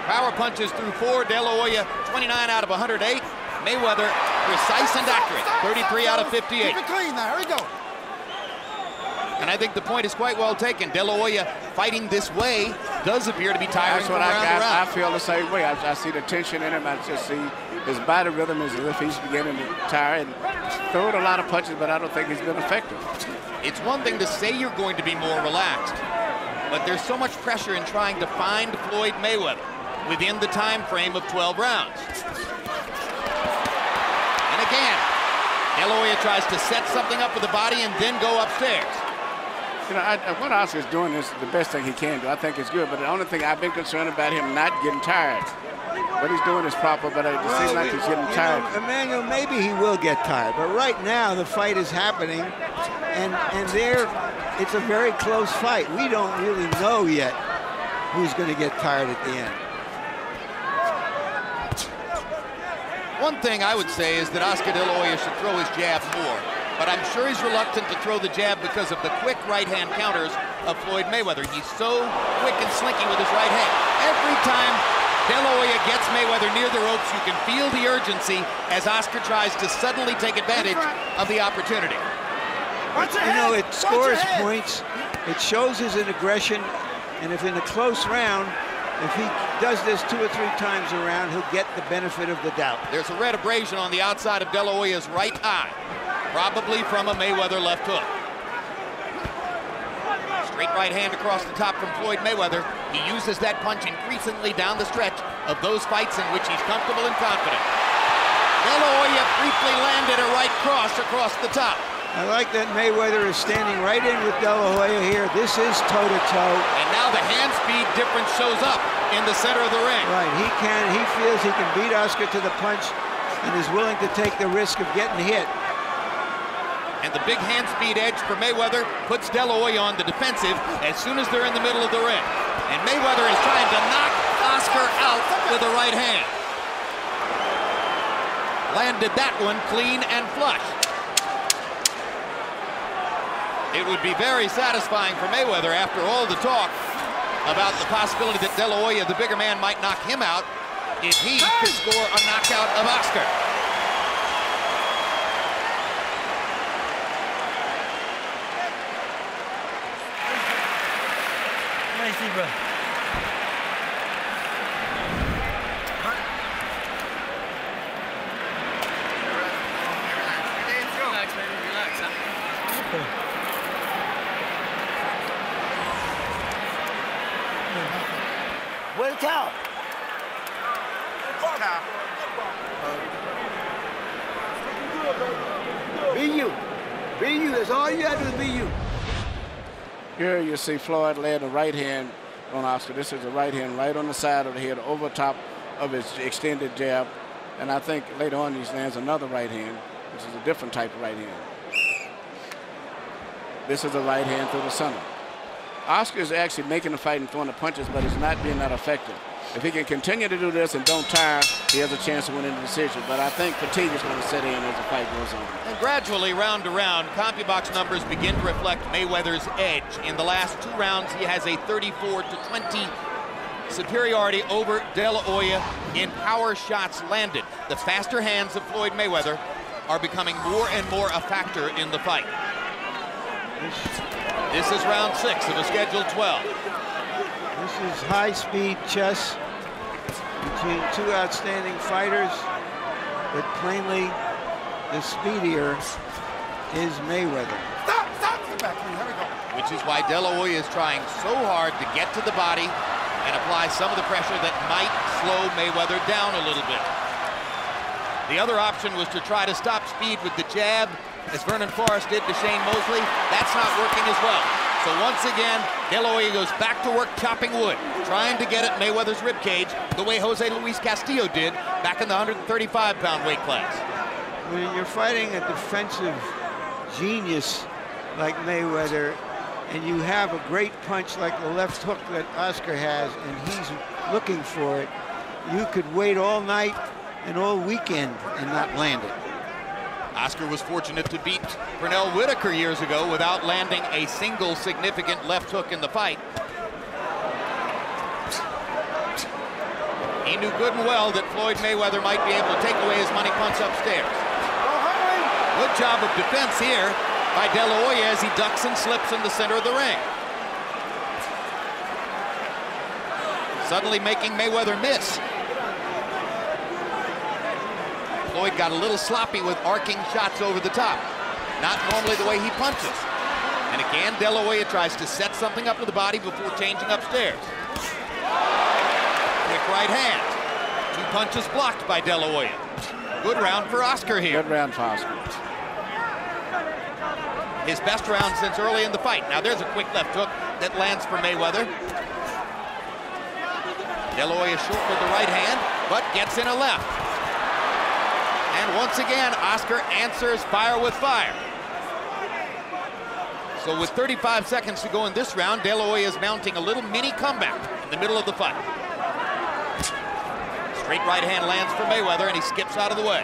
Power punches through 4. De La Hoya 29 out of 108. Mayweather precise and accurate. 33 out of 58. Keep it clean now. Here we go. And I think the point is quite well taken. De La Hoya fighting this way does appear to be tiring. That's what I feel the same way. I see the tension in him. I just see his body rhythm is as if he's beginning to tire and throwing a lot of punches, but I don't think he's been effective. It's one thing to say you're going to be more relaxed, but there's so much pressure in trying to find Floyd Mayweather within the time frame of 12 rounds. And again, De La Hoya tries to set something up with the body and then go upstairs. You know, what Oscar's doing is the best thing he can do. I think it's good, but the only thing I've been concerned about him not getting tired. What he's doing is proper, but it seems like he's getting tired. Emmanuel, maybe he will get tired, but right now the fight is happening, and it's a very close fight. We don't really know yet who's going to get tired at the end. One thing I would say is that Oscar De La Hoya should throw his jab more, but I'm sure he's reluctant to throw the jab because of the quick right-hand counters of Floyd Mayweather. He's so quick and slinky with his right hand. Every time De La Hoya gets Mayweather near the ropes, you can feel the urgency as Oscar tries to suddenly take advantage of the opportunity. You know, it scores points, it shows his aggression, and if in a close round, if he does this 2 or 3 times around, he'll get the benefit of the doubt. There's a red abrasion on the outside of De La Hoya's right eye, probably from a Mayweather left hook. Straight right hand across the top from Floyd Mayweather. He uses that punch increasingly down the stretch of those fights in which he's comfortable and confident. De La Hoya briefly landed a right cross across the top. I like that Mayweather is standing right in with De La Hoya here. This is toe-to-toe. And now the hand speed difference shows up in the center of the ring. Right, he feels he can beat Oscar to the punch and is willing to take the risk of getting hit. And the big hand speed edge for Mayweather puts De La Hoya on the defensive as soon as they're in the middle of the ring. And Mayweather is trying to knock Oscar out with a right hand. Landed that one clean and flush. It would be very satisfying for Mayweather after all the talk about the possibility that De La Hoya, the bigger man, might knock him out if he could score a knockout of Oscar. Nicely, bro. Relax, baby, relax, huh? Okay. Where's the towel? Be you. Be you. That's all you have to do is be you. Here you see Floyd land a right hand on Oscar. This is a right hand right on the side of the head, over top of his extended jab. And I think later on he lands another right hand, which is a different type of right hand. This is a right hand through the center. Oscar is actually making the fight and throwing the punches, but he's not being that effective. If he can continue to do this and don't tire, he has a chance to win in the decision. But I think fatigue is going to set in as the fight goes on. And gradually, round to round, CompuBox numbers begin to reflect Mayweather's edge. In the last 2 rounds, he has a 34-20 superiority over De La Hoya in power shots landed. The faster hands of Floyd Mayweather are becoming more and more a factor in the fight. This is round 6 of a scheduled 12. This is high-speed chess between two outstanding fighters, but plainly the speedier is Mayweather. Stop! Get back here. Here we go. Which is why De La Hoya is trying so hard to get to the body and apply some of the pressure that might slow Mayweather down a little bit. The other option was to try to stop speed with the jab, as Vernon Forrest did to Shane Mosley. That's not working as well. So once again, De La Hoya goes back to work chopping wood, trying to get at Mayweather's ribcage the way Jose Luis Castillo did back in the 135-pound weight class. When you're fighting a defensive genius like Mayweather, and you have a great punch like the left hook that Oscar has, and he's looking for it, you could wait all night and all weekend and not land it. Oscar was fortunate to beat Pernell Whitaker years ago without landing a single significant left hook in the fight. He knew good and well that Floyd Mayweather might be able to take away his money punch upstairs. Good job of defense here by De La Hoya as he ducks and slips in the center of the ring. Suddenly making Mayweather miss. Floyd got a little sloppy with arcing shots over the top. Not normally the way he punches. And again, De La Hoya tries to set something up to the body before changing upstairs. Quick right hand. 2 punches blocked by De La Hoya. Good round for Oscar here. Good round for Oscar. His best round since early in the fight. Now there's a quick left hook that lands for Mayweather. De La Hoya short with the right hand, but gets in a left. And once again, Oscar answers fire with fire. So with 35 seconds to go in this round, De La Hoya is mounting a little mini comeback in the middle of the fight. Straight right hand lands for Mayweather, and he skips out of the way.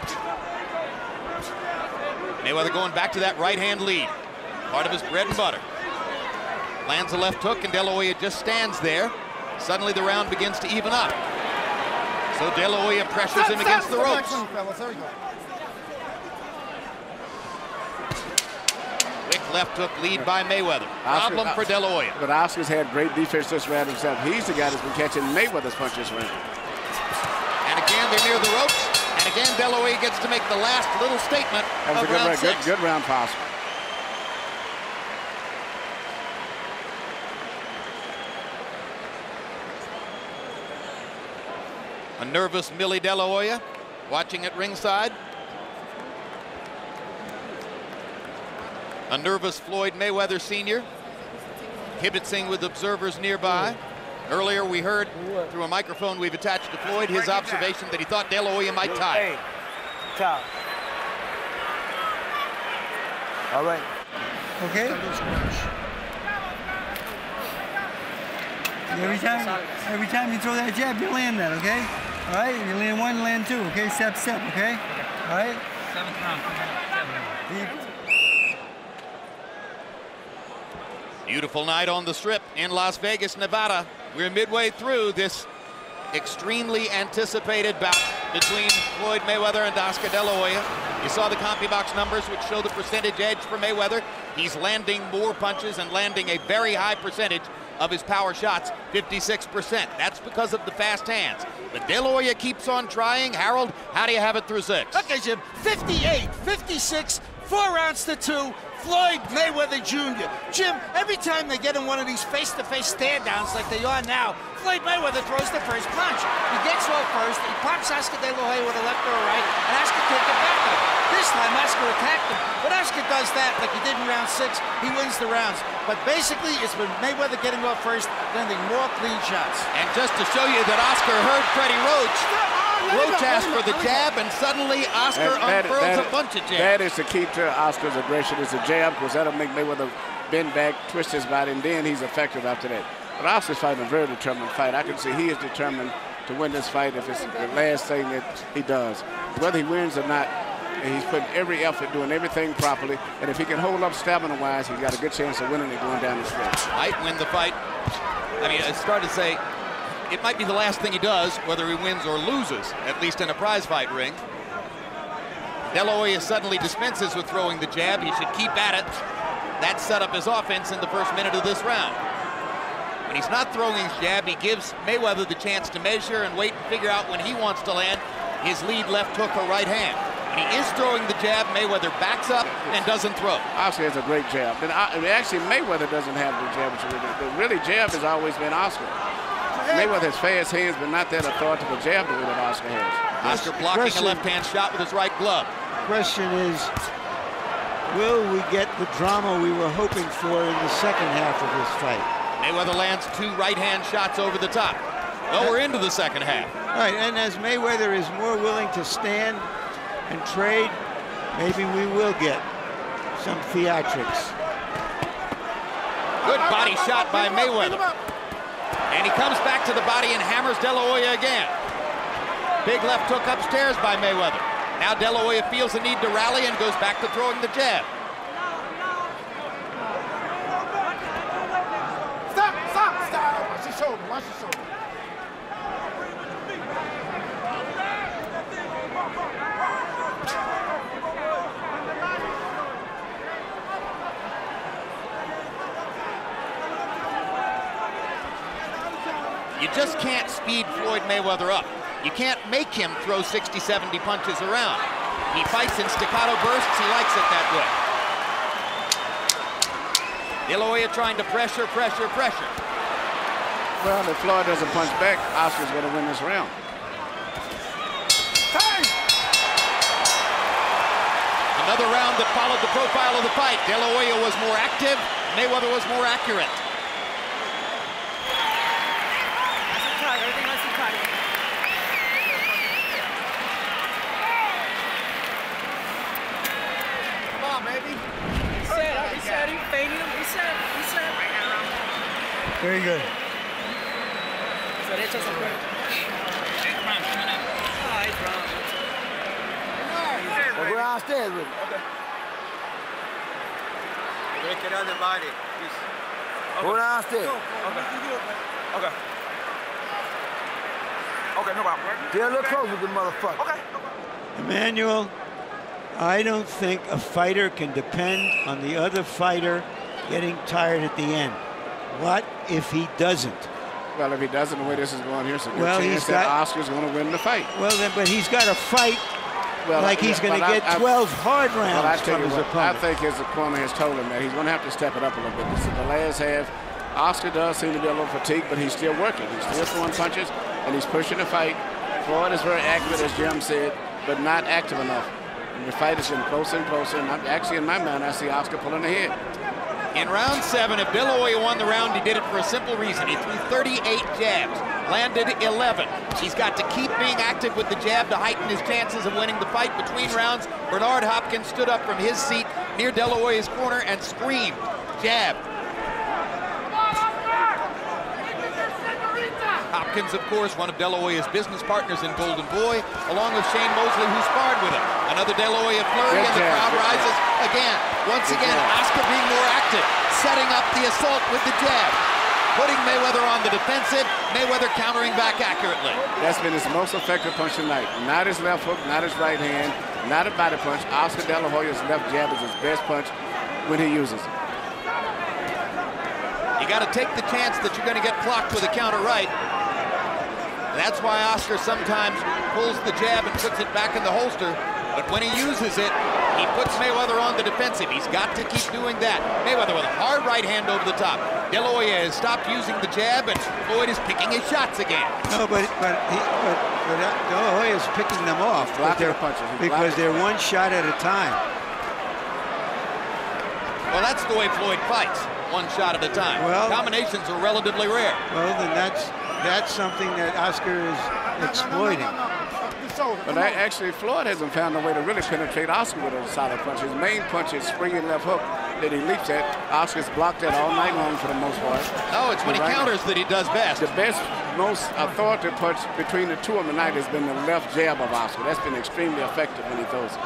Mayweather going back to that right hand lead. Part of his bread and butter. Lands a left hook, and De La Hoya just stands there. Suddenly the round begins to even up. So De La Hoya pressures him against the ropes. Quick left hook lead by Mayweather. Problem for De La Hoya. But Oscar's had great defense this round himself. He's the guy that's been catching Mayweather's punches round. And again, they're near the ropes. And again, De La Hoya gets to make the last little statement That was of a good round round. 6. Good round for Oscar. A nervous Millie De La Hoya watching at ringside. A nervous Floyd Mayweather Sr. kibitzing with observers nearby. Earlier we heard through a microphone we've attached to Floyd his observation that he thought De La Hoya might tie. Hey, Tom. All right. Okay? Every time you throw that jab, you land that, okay? All right? You land one, land two, okay? Step, step, okay? All right? 7th round. Beautiful night on the Strip in Las Vegas, Nevada. We're midway through this extremely anticipated bout between Floyd Mayweather and Oscar De La Hoya. You saw the CompuBox numbers, which show the percentage edge for Mayweather. He's landing more punches and landing a very high percentage of his power shots, 56%. That's because of the fast hands. But De La Hoya keeps on trying. Harold, how do you have it through 6? Okay, Jim, 58, 56, 4 rounds to 2. Floyd Mayweather Jr. Jim, every time they get in one of these face-to-face stand-downs like they are now, Floyd Mayweather throws the first punch. He gets off first, he pops Oscar De La Hoya with a left or a right, and Oscar can't get back up. This time, Oscar attacked him. But Oscar does that like he did in round 6. He wins the rounds. But basically, it's been Mayweather getting off first, landing more clean shots. And just to show you that Oscar heard Freddie Roach, Roach asked for the jab, and suddenly Oscar unfurls a bunch of jabs. That is the key to Oscar's aggression, is the jab, because that'll make Mayweather bend back, twist his body, and then he's effective after that. But Oscar's fighting a very determined fight. I can see he is determined to win this fight if it's the last thing that he does. Whether he wins or not, he's putting every effort, doing everything properly, and if he can hold up stamina-wise, he's got a good chance of winning it going down the stretch. Might win the fight. I mean, I started to say, it might be the last thing he does, whether he wins or loses, at least in a prize fight ring. De La Hoya suddenly dispenses with throwing the jab. He should keep at it. That set up his offense in the first minute of this round. When he's not throwing his jab, he gives Mayweather the chance to measure and wait and figure out when he wants to land his lead left hook or right hand. When he is throwing the jab, Mayweather backs up and doesn't throw. Oscar has a great jab. And actually, Mayweather doesn't have the jab. The really jab has always been Oscar. Mayweather has fast hands, but not that authoritative jab the way that Oscar has. Oscar blocking a left-hand shot with his right glove. Question is, will we get the drama we were hoping for in the second half of this fight? Mayweather lands 2 right-hand shots over the top. Well, we're into the second half. Right, and as Mayweather is more willing to stand and trade, maybe we will get some theatrics. Good body shot by Mayweather. And he comes back to the body and hammers De La Hoya again. Big left hook upstairs by Mayweather. Now De La Hoya feels the need to rally and goes back to throwing the jab. Stop. Watch your shoulder. Watch your shoulder. You just can't speed Floyd Mayweather up. You can't make him throw 60, 70 punches around. He fights in staccato bursts. He likes it that way. De La Hoya trying to pressure. Well, if Floyd doesn't punch back, Oscar's going to win this round. Another round that followed the profile of the fight. De La Hoya was more active. Mayweather was more accurate. Very good. We'll go downstairs with it. Okay. Get out the body. Go downstairs. Okay. Okay, no problem. Get a little closer with the motherfucker. Okay. Emmanuel, I don't think a fighter can depend on the other fighter getting tired at the end. What if he doesn't? Well, if he doesn't, the way this is going here, it's a good Well, chance that Oscar's going to win the fight. Well, then, but he's got to fight like he's going to get 12 hard rounds from his opponent. I think his corner has told him that he's going to have to step it up a little bit. This is the last half. Oscar does seem to be a little fatigued, but he's still working. He's still throwing punches, and he's pushing the fight. Floyd is very accurate, as Jim said, but not active enough. And the fight is getting closer and closer, and actually, in my mind, I see Oscar pulling ahead. In round 7, if De La Hoya won the round, he did it for a simple reason. He threw 38 jabs, landed 11. He's got to keep being active with the jab to heighten his chances of winning the fight. Between rounds, Bernard Hopkins stood up from his seat near De La Hoya's corner and screamed, jab. Hopkins, of course, one of De La Hoya's business partners in Golden Boy, along with Shane Mosley, who sparred with him. Another De La Hoya flurry, and the crowd rises again. Once again, Oscar being more active, setting up the assault with the jab, putting Mayweather on the defensive, Mayweather countering back accurately. That's been his most effective punch tonight. Not his left hook, not his right hand, not a body punch. Oscar De La Hoya's left jab is his best punch when he uses it. You got to take the chance that you're going to get clocked with a counter right. That's why Oscar sometimes pulls the jab and puts it back in the holster. But when he uses it, he puts Mayweather on the defensive. He's got to keep doing that. Mayweather with a hard right hand over the top. De La Hoya has stopped using the jab, and Floyd is picking his shots again. No, but De La Hoya is picking them off because they're one shot at a time. Well, that's the way Floyd fights, one shot at a time. Well, combinations are relatively rare. Well, then that's something that Oscar is exploiting. But actually, Floyd hasn't found a way to really penetrate Oscar with a solid punch. His main punch is springing left hook that he leaps at. Oscar's blocked that all night long for the most part. No, it's when he counters that he does best. The best, most authoritative punch between the two of them tonight has been the left jab of Oscar. That's been extremely effective when he throws it.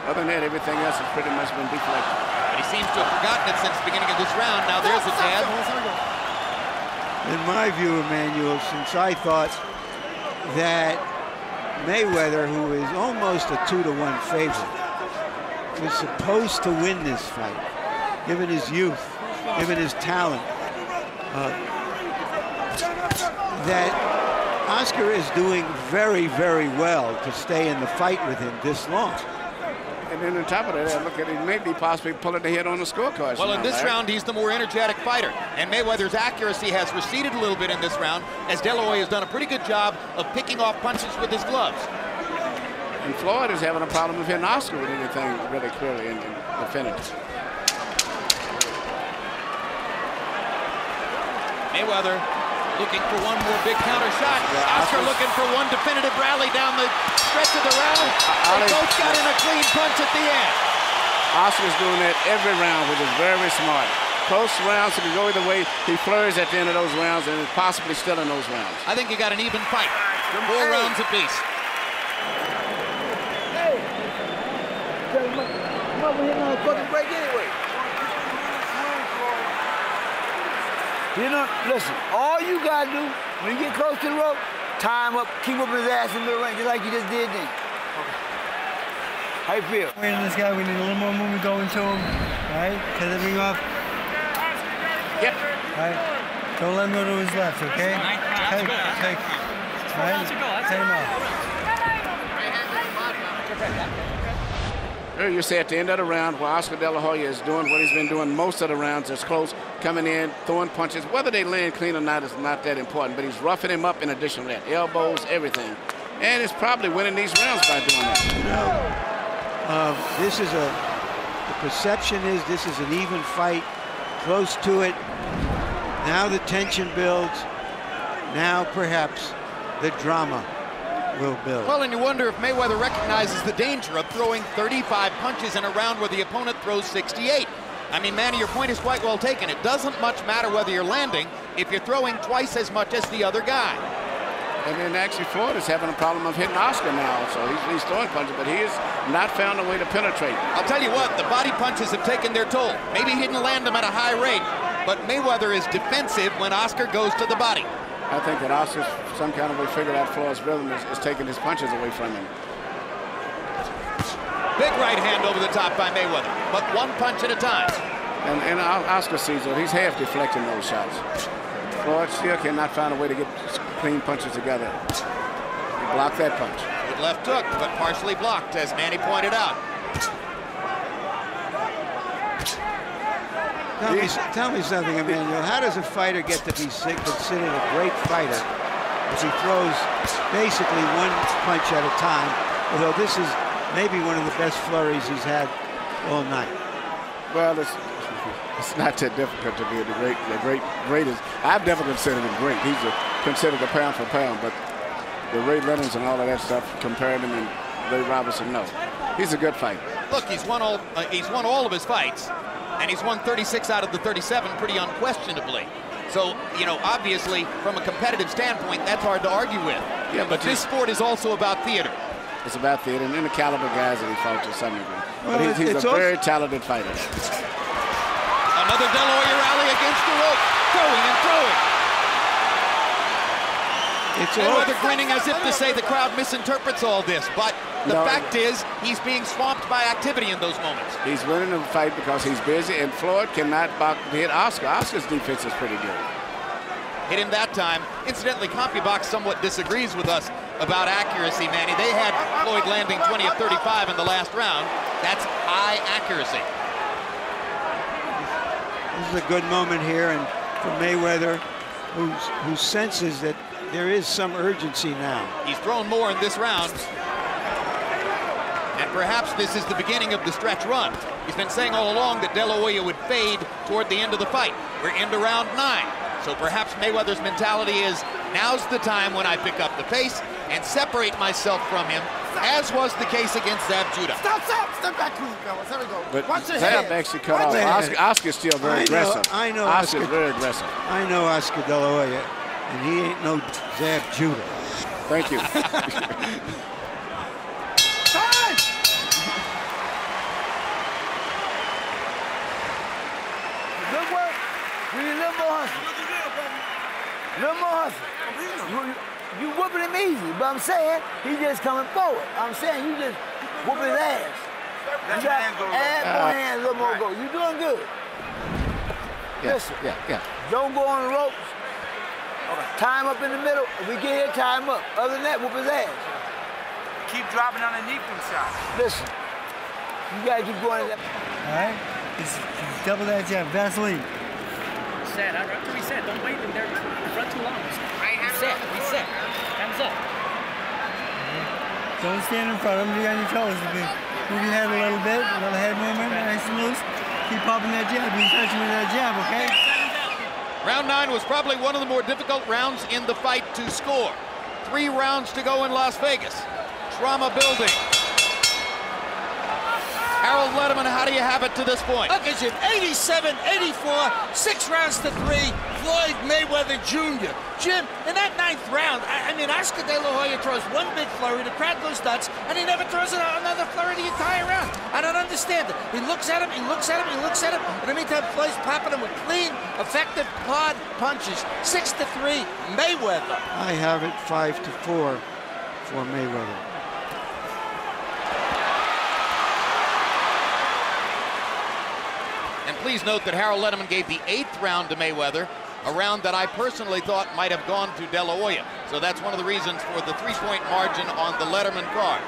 Other than that, everything else has pretty much been deflected. But he seems to have forgotten it since the beginning of this round. Now there's a jab. in my view, Emmanuel, since I thought that Mayweather, who is almost a 2-to-1 favorite, was supposed to win this fight, given his youth, given his talent. That Oscar is doing very, very well to stay in the fight with him this long. And then on top of that, look at it, maybe possibly pulling ahead on the scorecards. Well, in this round, he's the more energetic fighter. And Mayweather's accuracy has receded a little bit in this round, as De La Hoya has done a pretty good job of picking off punches with his gloves. And Floyd is having a problem of hitting Oscar with anything really clearly in the finish. Mayweather looking for one more big counter shot. Yeah, Oscar looking for one definitive rally down the stretch of the round. They both got in a clean punch at the end. Oscar's doing that every round, which is very smart. Close rounds, it can go either way. He flurries at the end of those rounds and is possibly still in those rounds. I think you got an even fight. 4 rounds apiece. Hey! Mother hitting on a fucking break anyway. You know, listen, all you gotta do when you get close to the rope, time up, keep up his ass in the range, just like you just did then. Okay. How you feel? Waiting this guy, we need a little more movement going to him. All right? Cut the ring off. Yep. All right? Don't let him go to his left, okay? Take. All right? Take him off. You say at the end of the round, where Oscar De La Hoya is doing what he's been doing most of the rounds, is close, coming in, throwing punches. Whether they land clean or not is not that important, but he's roughing him up in addition to that. Elbows, everything. And he's probably winning these rounds by doing that. This is the perception is this is an even fight, close to it. Now the tension builds. Now perhaps the drama will build. Well, and you wonder if Mayweather recognizes the danger of throwing 35 punches in a round where the opponent throws 68. I mean, Manny, your point is quite well taken. It doesn't much matter whether you're landing if you're throwing twice as much as the other guy. And then actually Floyd is having a problem of hitting Oscar now, so he's throwing punches, but he has not found a way to penetrate. I'll tell you what, the body punches have taken their toll. Maybe he didn't land them at a high rate, but Mayweather is defensive when Oscar goes to the body. I think that Oscar's some kind of way figured out Floyd's rhythm is taking his punches away from him. Big right hand over the top by Mayweather, but one punch at a time. And Oscar sees it. He's half deflecting those shots. Floyd still cannot find a way to get clean punches together. He blocked that punch. Good left hook, but partially blocked, as Manny pointed out. Tell me something, Emmanuel. How does a fighter get to be considered a great fighter if he throws basically one punch at a time? Although this is maybe one of the best flurries he's had all night. Well, it's not that difficult to be the greatest. I've never considered him great. He's considered a pound for pound, but the Ray Leonards and all of that stuff, comparing him and Ray Robinson, no. He's a good fighter. Look, he's won all of his fights, and he's won 36 out of the 37 pretty unquestionably. So, you know, obviously, from a competitive standpoint, that's hard to argue with. Yeah, but this sport is also about theater. It's about theater and the caliber guys that he fought to some degree. But he's a very talented fighter. Another De La Hoya rally against the rope, throwing and throwing. Mayweather grinning as if to say the crowd misinterprets all this, but the fact is he's being swamped by activity in those moments. He's winning the fight because he's busy, and Floyd cannot hit Oscar. Oscar's defense is pretty good. Hit him that time. Incidentally, CompuBox somewhat disagrees with us about accuracy, Manny. They had Floyd landing 20 of 35 in the last round. That's high accuracy. This is a good moment here, and for Mayweather, who senses that there is some urgency now. He's thrown more in this round. And perhaps this is the beginning of the stretch run. He's been saying all along that De La Hoya would fade toward the end of the fight. We're into round 9. So perhaps Mayweather's mentality is, now's the time when I pick up the pace and separate myself from him, as was the case against Zab Judah. Step back, please, fellas. There we go. But Zab actually cut off. Oscar's still very aggressive. I know Oscar's very aggressive. I know Oscar De La Hoya, and he ain't no Zab Judah. Thank you. Good work. We need a little more hustle. little more hustle. You whooping him easy, but I'm saying he just coming forward. I'm saying you just whooping his ass. You got add more hands, a little more go. You doing good. Listen, don't go on the ropes. Tie him up in the middle. If we get here, tie him up. Other than that, whoop his ass. Keep dropping underneath them shots. Listen, you gotta keep going. All right, just double that jab, Vaseline. Reset. After reset, don't wait in there front too long. Reset. Hands up. Don't stand in front of him. You got your toes. Move your head a little bit, a little head movement, nice and loose. Keep popping that jab. Be touching with that jab, okay? Round 9 was probably one of the more difficult rounds in the fight to score. 3 rounds to go in Las Vegas. Trauma building. Harold Letterman, how do you have it to this point? Look at Jim, 87-84, 6 rounds to 3, Floyd Mayweather Jr. Jim, in that 9th round, I mean, Oscar De La Hoya throws one big flurry, the crowd goes nuts, and he never throws another flurry the entire round. I don't understand it. He looks at him, he looks at him, he looks at him, and in the meantime, Floyd's popping him with clean, effective, hard punches. 6-3, Mayweather. I have it 5-4 for Mayweather. And please note that Harold Letterman gave the 8th round to Mayweather, a round that I personally thought might have gone to De La Hoya. So that's one of the reasons for the 3-point margin on the Letterman card.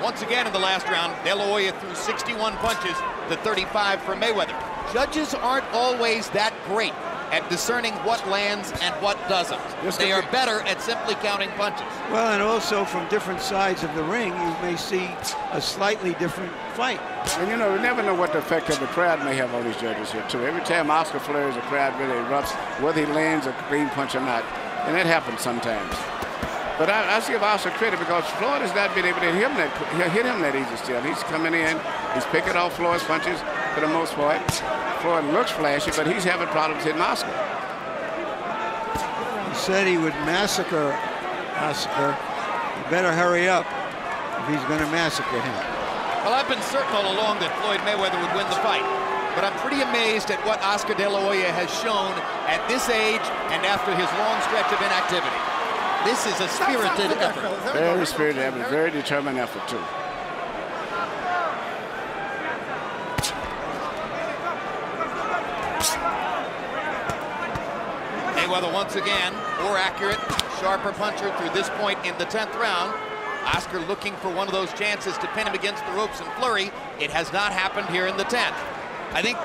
Once again in the last round, De La Hoya threw 61 punches to 35 for Mayweather. Judges aren't always that great at discerning what lands and what doesn't. They are better at simply counting punches. Well, and also from different sides of the ring, you may see a slightly different fight. And you know, we never know what the effect of the crowd may have on these judges here, too. Every time Oscar flurries, the crowd really erupts, whether he lands a clean punch or not. And that happens sometimes. But I give Oscar credit because Floyd has not been able to hit him that easy still. He's coming in, he's picking off Floyd's punches for the most part. Floyd looks flashy, but he's having problems hitting Oscar. He said he would massacre Oscar. You better hurry up if he's going to massacre him. Well, I've been certain all along that Floyd Mayweather would win the fight, but I'm pretty amazed at what Oscar De La Hoya has shown at this age and after his long stretch of inactivity. This is a spirited effort. Very spirited effort, very determined effort, too. Mayweather once again, more accurate, sharper puncher through this point in the 10th round. Oscar looking for one of those chances to pin him against the ropes and flurry. It has not happened here in the 10th. I think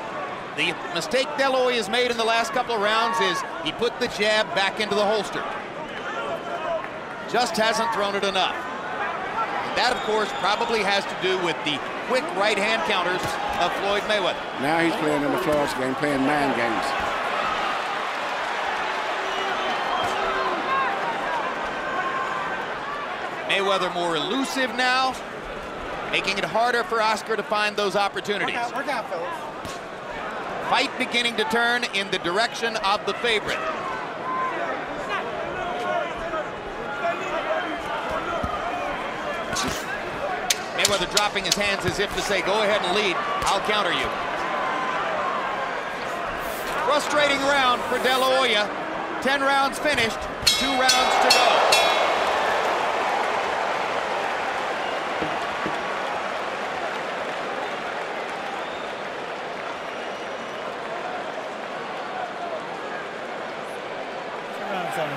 the mistake De La Hoya has made in the last couple of rounds is he put the jab back into the holster. Just hasn't thrown it enough. And that, of course, probably has to do with the quick right-hand counters of Floyd Mayweather. Now he's playing in the Floyd's game, playing mind games. Mayweather more elusive now, making it harder for Oscar to find those opportunities. Work out, fellas. Fight beginning to turn in the direction of the favorite. Mayweather dropping his hands as if to say, go ahead and lead, I'll counter you. Frustrating round for De La Hoya. 10 rounds finished, 2 rounds to go.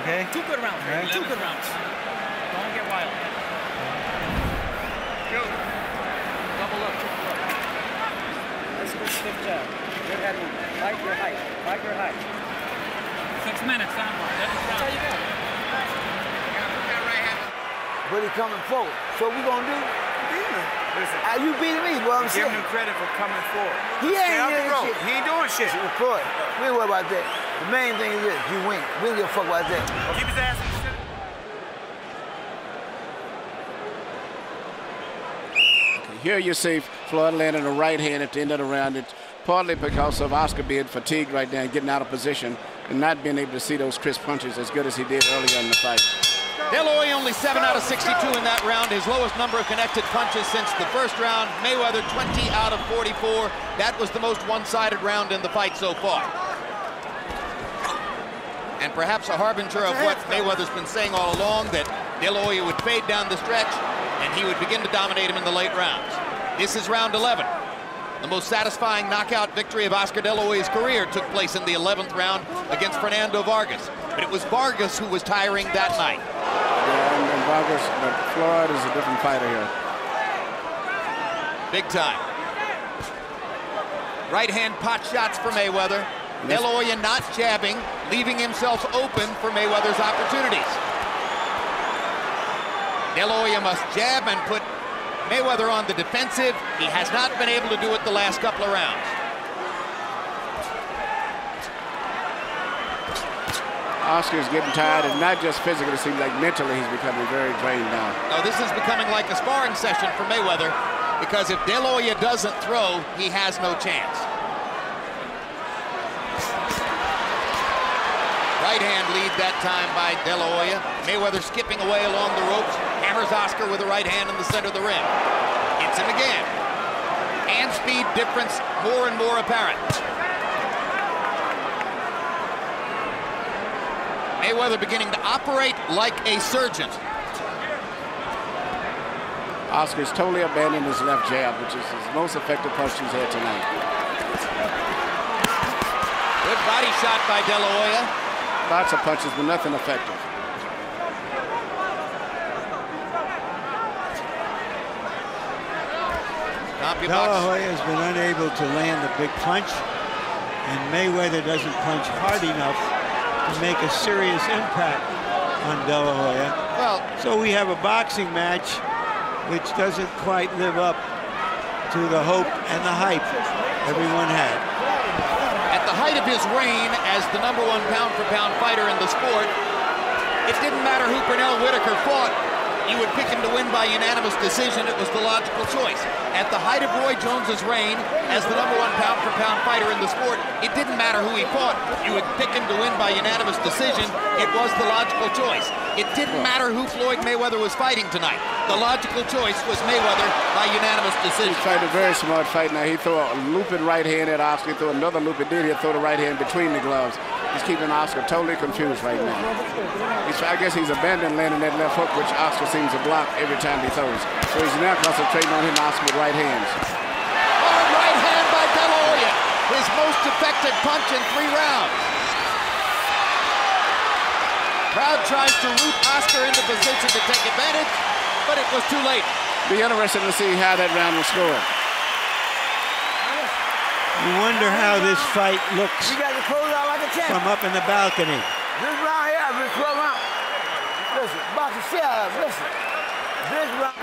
Okay. 2 good rounds, right? 2 good rounds. Don't get wild. Go. Double up, triple up. That's a good stiff jab. Good head movement. Fight your height. Fight your height. 6 minutes, time. That's how you go. But he coming forward. So what we gonna do? Listen, You beating me, boy. I'm give saying. him credit for coming forward. He ain't doing shit. He ain't doing shit. Floyd, we ain't worried about that. The main thing is this, you win. We don't give a fuck about that. Keep his ass in the center. Here you see Floyd landing a right hand at the end of the round. It's partly because of Oscar being fatigued right now and getting out of position and not being able to see those crisp punches as good as he did earlier in the fight. De La Hoya only 7 out of 62 in that round, his lowest number of connected punches since the first round. Mayweather 20 out of 44. That was the most one-sided round in the fight so far. And perhaps a harbinger of what Mayweather's been saying all along, that De La Hoya would fade down the stretch and he would begin to dominate him in the late rounds. This is round 11. The most satisfying knockout victory of Oscar De La Hoya's career took place in the 11th round against Fernando Vargas. But it was Vargas who was tiring that night. Yeah, and Vargas, but Floyd is a different fighter here. Big time. Right hand pot shots for Mayweather. De La Hoya not jabbing, leaving himself open for Mayweather's opportunities. De La Hoya must jab and put Mayweather on the defensive. He has not been able to do it the last couple of rounds. Oscar's getting tired, and not just physically, it seems like mentally he's becoming very drained now. No, this is becoming like a sparring session for Mayweather, because if De La Hoya doesn't throw, he has no chance. Right hand lead that time by De La Hoya. Mayweather skipping away along the ropes, hammers Oscar with a right hand in the center of the ring. Hits him again. Hand speed difference more and more apparent. Mayweather beginning to operate like a surgeon. Oscar's totally abandoned his left jab, which is his most effective punch he's had tonight. Good body shot by De La Hoya. Lots of punches, but nothing effective. De La Hoya has been unable to land a big punch, and Mayweather doesn't punch hard enough to make a serious impact on De La Hoya. Well, so we have a boxing match which doesn't quite live up to the hope and the hype everyone had. At the height of his reign as the #1 pound-for-pound fighter in the sport, it didn't matter who Pernell Whitaker fought. He would pick him to win by unanimous decision. It was the logical choice. At the height of Roy Jones's reign as the #1 pound-for-pound fighter in the sport, it didn't matter who he fought. You would pick him to win by unanimous decision. It was the logical choice. It didn't matter who Floyd Mayweather was fighting tonight. The logical choice was Mayweather by unanimous decision. He tried a very smart fight. Now he threw a looping right hand at Oscar. He threw another loop. He'll throw the right hand between the gloves. He's keeping Oscar totally confused right now. I guess he's abandoned landing that left hook, which Oscar seems to block every time he throws. So he's now concentrating on hitting Oscar with right hands. Hard right hand by De La Hoya. His most effective punch in 3 rounds. Crowd tries to root Oscar into position to take advantage, but it was too late. Be interesting to see how that round will score. You wonder how this fight looks from up in the balcony. This round here, this 12 round. Listen, boxing, shut up, listen. This round.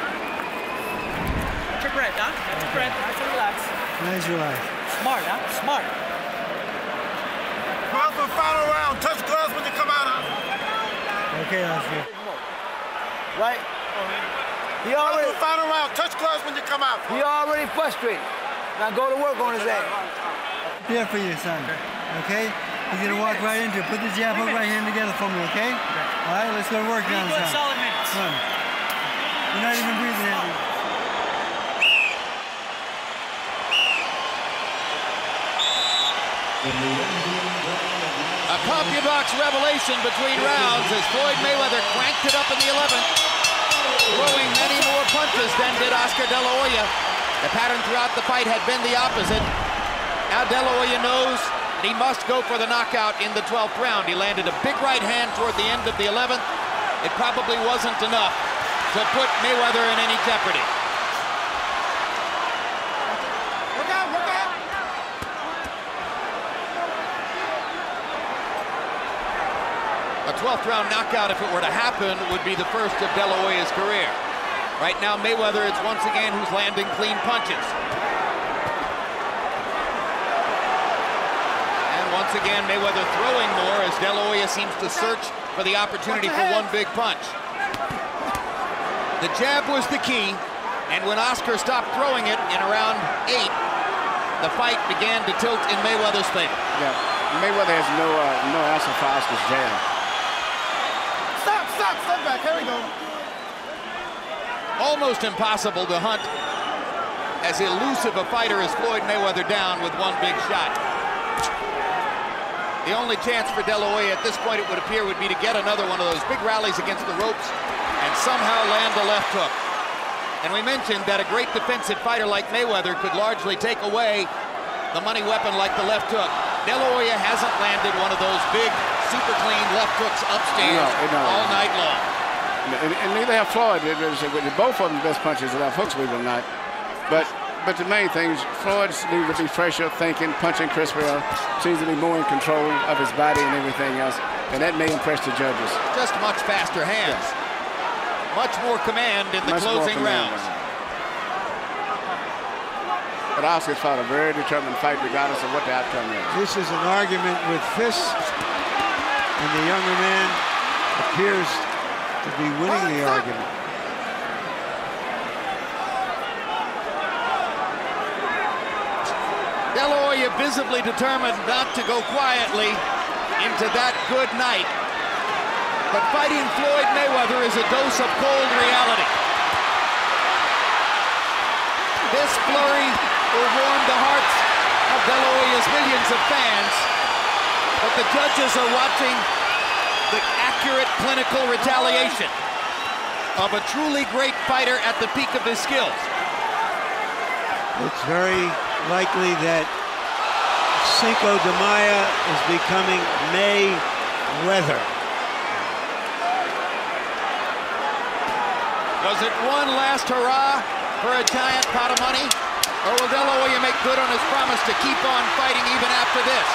Catch your breath, huh? Catch your breath. Nice and relax. Nice relax. Smart, huh? Smart. Go for the final round. Touch gloves when you come out. Okay, Oscar. Right? He already. Final round. Touch gloves when you come out. He already frustrated. Now go to work on his ass. Here for you, son. Okay? He's gonna walk right into it. Put the jab hook right hand together for me, okay? All right, let's go to work now, son. Solid minutes. Come on. You're not even breathing at me. A CompuBox revelation between rounds as Floyd Mayweather cranked it up in the 11th, throwing many more punches than did Oscar De La Hoya. The pattern throughout the fight had been the opposite. Now De La Hoya knows that he must go for the knockout in the 12th round. He landed a big right hand toward the end of the 11th. It probably wasn't enough to put Mayweather in any jeopardy. Look out, look out. A 12th round knockout, if it were to happen, would be the first of De La Hoya's career. Right now, Mayweather is once again who's landing clean punches. And once again, Mayweather throwing more as De La Hoya seems to search for the opportunity for one big punch. The jab was the key, and when Oscar stopped throwing it in around 8, the fight began to tilt in Mayweather's favor. Yeah, Mayweather has no answer for Oscar's jab. Stop, stop. Step back. Here we go. Almost impossible to hunt as elusive a fighter as Floyd Mayweather down with one big shot. The only chance for De La Hoya at this point, it would appear, would be to get another one of those big rallies against the ropes and somehow land the left hook. And we mentioned that a great defensive fighter like Mayweather could largely take away the money weapon like the left hook. De La Hoya hasn't landed one of those big, super clean left hooks upstairs all night long. And neither have Floyd. Both of them best punches left hooks, believe it or not. But the main thing is Floyd needs to be fresher, thinking, punching crispier, seems to be more in control of his body and everything else, and that may impress the judges. Just much faster hands. Yes. Much more command in the closing rounds. But Oscar's fought a very determined fight regardless of what the outcome is. This is an argument with fists, and the younger man appears to be winning the argument. De La Hoya visibly determined not to go quietly into that good night. But fighting Floyd Mayweather is a dose of cold reality. This flurry will warm the hearts of De La Hoya's millions of fans, but the judges are watching the accurate clinical retaliation of a truly great fighter at the peak of his skills. It's very likely that Cinco de Mayo is becoming Mayweather. Was it one last hurrah for a giant pot of money? Or will De La Hoya make good on his promise to keep on fighting even after this?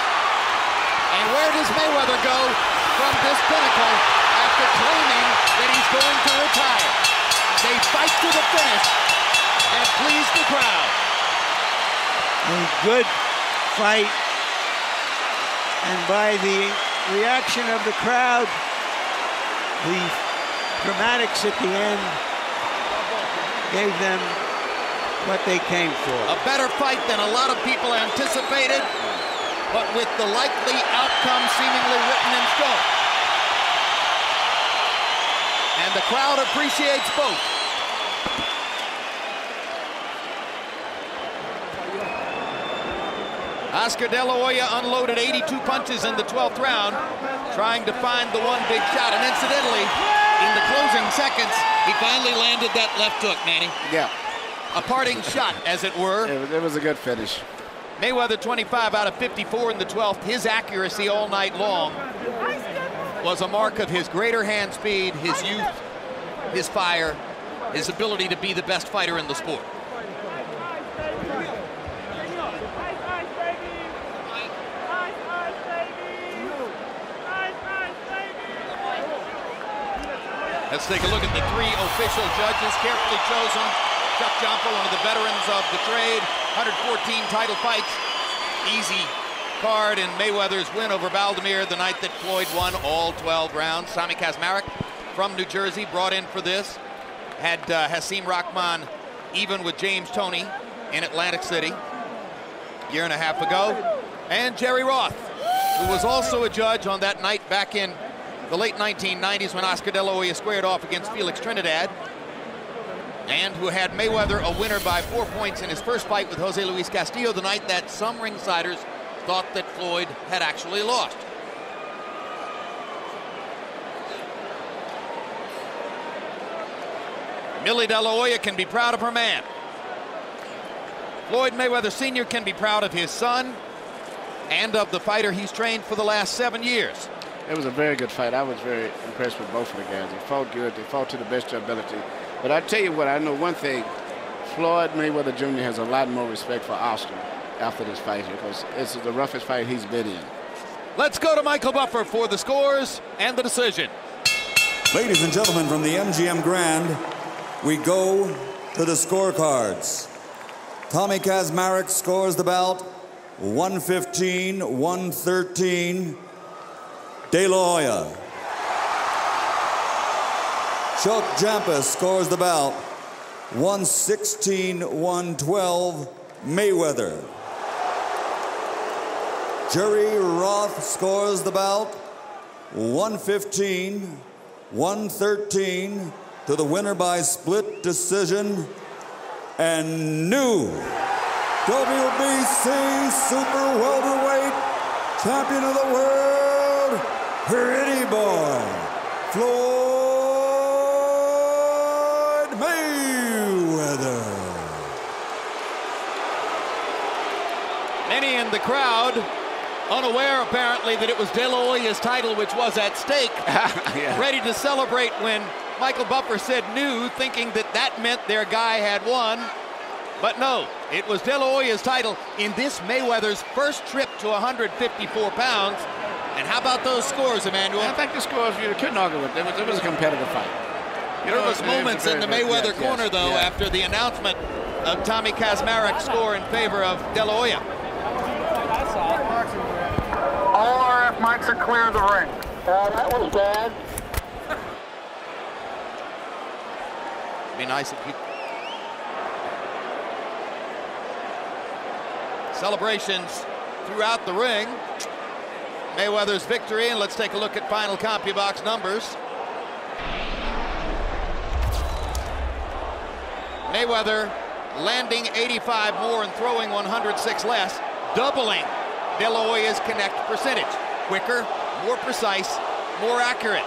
And where does Mayweather go from this pinnacle after claiming that he's going to retire? They fight to the finish and please the crowd. A good fight, and by the reaction of the crowd, the dramatics at the end gave them what they came for. A better fight than a lot of people anticipated, but with the likely outcome seemingly written in stone. And the crowd appreciates both. Oscar De La Hoya unloaded 82 punches in the 12th round, trying to find the one big shot. And incidentally, in the closing seconds, he finally landed that left hook, Manny. Yeah. A parting shot, as it were. It was a good finish. Mayweather 25 out of 54 in the 12th. His accuracy all night long was a mark of his greater hand speed, his youth, his fire, his ability to be the best fighter in the sport. Let's take a look at the three official judges, carefully chosen. Chuck Giampa, one of the veterans of the trade, 114 title fights. Easy card in Mayweather's win over Valdemir the night that Floyd won all 12 rounds. Sami Kaczmarek from New Jersey brought in for this. Had Hasim Rahman even with James Toney in Atlantic City a year and a half ago. And Jerry Roth, who was also a judge on that night back in the late 1990s when Oscar De La Hoya squared off against Felix Trinidad, and who had Mayweather a winner by 4 points in his first fight with Jose Luis Castillo the night that some ringsiders thought that Floyd had actually lost. Millie De La Hoya can be proud of her man. Floyd Mayweather Sr. can be proud of his son and of the fighter he's trained for the last 7 years. It was a very good fight. I was very impressed with both of the guys. They fought good. They fought to the best of their ability. But I tell you what, I know one thing. Floyd Mayweather Jr. has a lot more respect for Oscar after this fight here because this is the roughest fight he's been in. Let's go to Michael Buffer for the scores and the decision. Ladies and gentlemen, from the MGM Grand, we go to the scorecards. Tommy Kaczmarek scores the bout 115-113. De La Hoya. Chuck Giampa scores the bout 116-112 Mayweather. Jerry Roth scores the bout 115-113 113 to the winner by split decision and new WBC Super Welterweight Champion of the World, Pretty Boy, Floyd Mayweather. Many in the crowd unaware apparently that it was De La Hoya's title which was at stake, ready to celebrate when Michael Buffer said new, thinking that that meant their guy had won. But no, it was De La Hoya's title in this Mayweather's first trip to 154 pounds. And how about those scores, Emmanuel? I think the scores you couldn't argue with. It was a competitive fight. There was moments in the Mayweather corner, though, after the announcement of Tommy Kaczmarek's score in favor of De La Hoya. All RF mics are clear of the ring. That was bad. It'd be nice if you... Celebrations throughout the ring. Mayweather's victory, and let's take a look at final CompuBox numbers. Mayweather landing 85 more and throwing 106 less, doubling De La Hoya's connect percentage. Quicker, more precise, more accurate.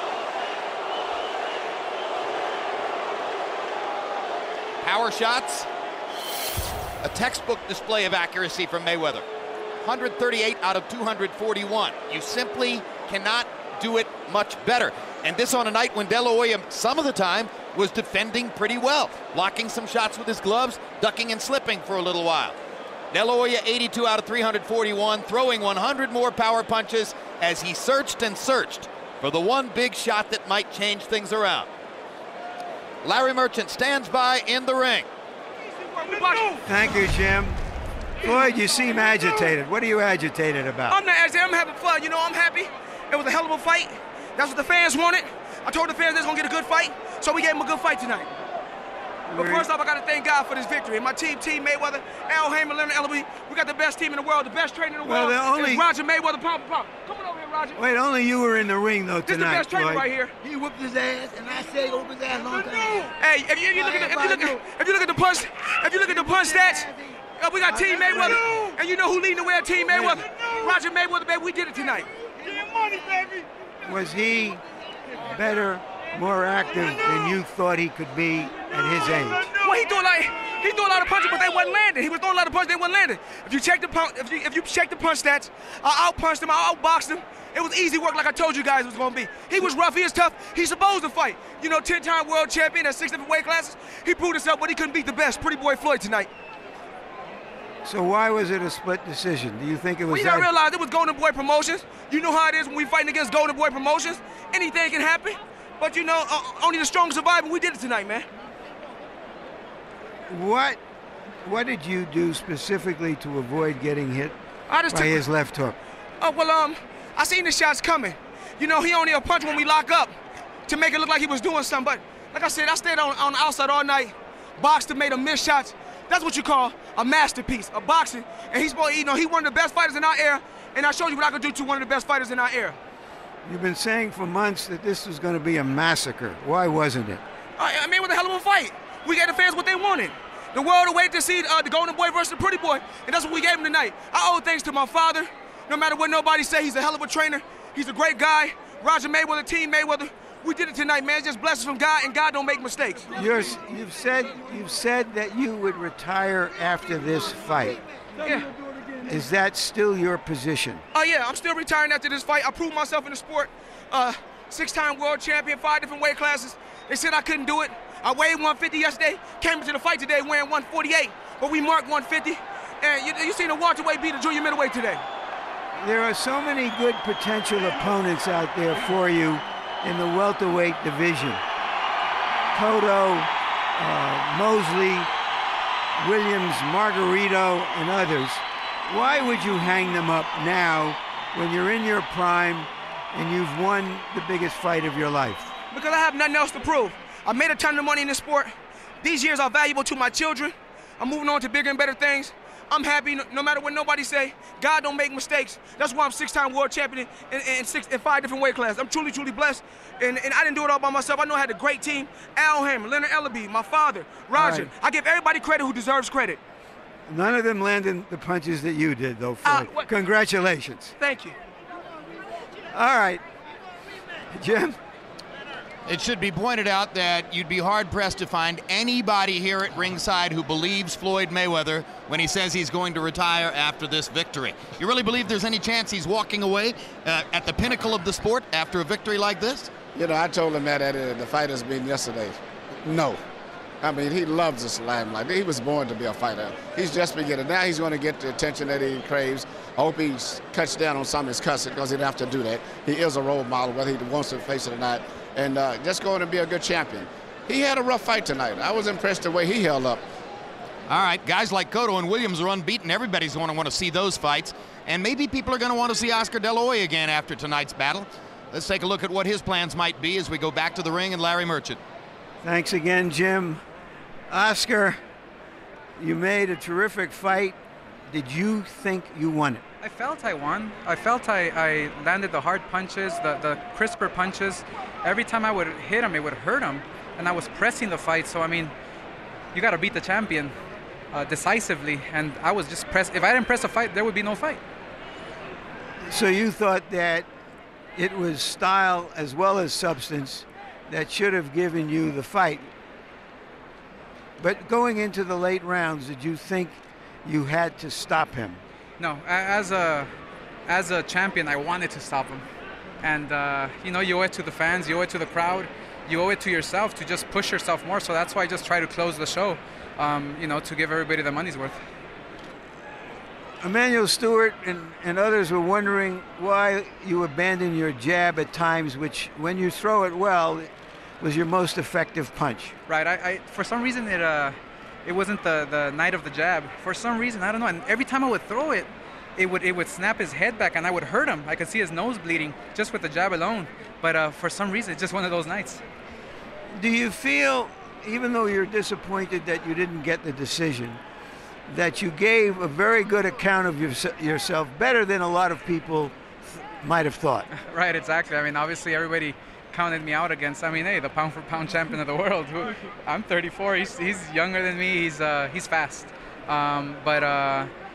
Power shots, a textbook display of accuracy from Mayweather. 138 out of 241. You simply cannot do it much better. And this on a night when De La Hoya, some of the time, was defending pretty well, blocking some shots with his gloves, ducking and slipping for a little while. De La Hoya 82 out of 341, throwing 100 more power punches as he searched and searched for the one big shot that might change things around. Larry Merchant stands by in the ring. Thank you, Jim. Floyd, you seem agitated. What are you agitated about? I'm not agitated. I'm having fun. You know, I'm happy. It was a hell of a fight. That's what the fans wanted. I told the fans they was going to get a good fight, so we gave them a good fight tonight. But first off, I got to thank God for this victory. My team, Mayweather, Al Heyman, Leonard Ellerby, we got the best team in the world, the best trainer in the world. It's Roger Mayweather, pump. Come on over here, Roger. Wait, only you were in the ring, though, tonight, This is the best trainer Floyd. right here. He whooped his ass, and I said whoop his ass long time. Hey, if you look at the punch stats, we got Team Mayweather, and you know who leading the way at Team Mayweather? Roger Mayweather, baby. We did it tonight. Was he better, more active than you thought he could be at his age? Well, he threw a lot of punches, but they wasn't landing. He was throwing a lot of punches, they wasn't landing. If you check the punch stats, I outpunched him, I outboxed him. It was easy work, like I told you guys it was going to be. He was rough, he was tough. He's supposed to fight. You know, 10-time world champion at 6 different weight classes. He proved himself, but he couldn't beat the best, Pretty Boy Floyd tonight. So why was it a split decision? Do you think it was Well, you gotta realize it was Golden Boy Promotions. You know how it is when we fighting against Golden Boy Promotions. Anything can happen. But you know, only the strong survive, and we did it tonight, man. What did you do specifically to avoid getting hit by his left hook? Oh, well, I seen the shots coming. You know, he only a punch when we lock up to make it look like he was doing something. But like I said, I stayed on the outside all night, boxed and made him miss shots. That's what you call a masterpiece, a boxing. And he's, you know, he one of the best fighters in our era. And I showed you what I could do to one of the best fighters in our era. You've been saying for months that this was going to be a massacre. Why wasn't it? I mean, it was a hell of a fight. We gave the fans what they wanted. The world awaited to see the Golden Boy versus the Pretty Boy, and that's what we gave him tonight. I owe thanks to my father. No matter what nobody say, he's a hell of a trainer. He's a great guy. Roger Mayweather, Team Mayweather. We did it tonight, man. It's just blessings from God, and God don't make mistakes. You've said that you would retire after this fight. Yeah. Is that still your position? Oh, yeah, I'm still retiring after this fight. I proved myself in the sport. 6-time world champion, 5 different weight classes. They said I couldn't do it. I weighed 150 yesterday, came into the fight today weighing 148, but we marked 150. And you seen the welterweight beat the junior middleweight today. There are so many good potential opponents out there for you in the welterweight division. Cotto, Mosley, Williams, Margarito, and others. Why would you hang them up now when you're in your prime and you've won the biggest fight of your life? Because I have nothing else to prove. I made a ton of money in this sport. These years are valuable to my children. I'm moving on to bigger and better things. I'm happy no matter what nobody say. God don't make mistakes. That's why I'm 6-time world champion in 5 different weight classes. I'm truly, truly blessed. And I didn't do it all by myself. I know I had a great team. Al Hammer, Leonard Ellaby, my father, Roger. Right. I give everybody credit who deserves credit. None of them landed the punches that you did, though, Floyd. Congratulations. Thank you. All right. Jim? It should be pointed out that you'd be hard-pressed to find anybody here at ringside who believes Floyd Mayweather when he says he's going to retire after this victory. You really believe there's any chance he's walking away at the pinnacle of the sport after a victory like this? You know, I told him that at the fighters meeting yesterday. No. I mean, he loves this limelight. He was born to be a fighter. He's just beginning. Now he's going to get the attention that he craves. I hope he cuts down on some of his cussing because he didn't have to do that. He is a role model, whether he wants to face it or not. And just going to be a good champion. He had a rough fight tonight. I was impressed the way he held up. All right, guys like Cotto and Williams are unbeaten. Everybody's going to want to see those fights. And maybe people are going to want to see Oscar De La Hoya again after tonight's battle. Let's take a look at what his plans might be as we go back to the ring and Larry Merchant. Thanks again, Jim. Oscar, you made a terrific fight. Did you think you won it? I felt I won. I felt I landed the hard punches, the crisper punches. Every time I would hit him, it would hurt him. And I was pressing the fight. So, I mean, you got to beat the champion decisively. And I was just pressed. If I didn't press a fight, there would be no fight. So you thought that it was style as well as substance that should have given you the fight. But going into the late rounds, did you think you had to stop him? No, as a champion, I wanted to stop him. And, you know, you owe it to the fans, you owe it to the crowd, you owe it to yourself to just push yourself more. So that's why I just try to close the show, you know, to give everybody the money's worth. Emmanuel Stewart and others were wondering why you abandoned your jab at times, which, when you throw it well, was your most effective punch. Right. I for some reason, it wasn't the night of the jab. For some reason, I don't know. And every time I would throw it, it would snap his head back, and I would hurt him. I could see his nose bleeding just with the jab alone. But for some reason, it's just one of those nights. Do you feel, even though you're disappointed that you didn't get the decision, that you gave a very good account of yourself, better than a lot of people might have thought? Right, exactly. I mean, obviously, everybody counted me out against, I mean, hey, the pound-for-pound champion of the world. I'm 34. He's younger than me. He's fast.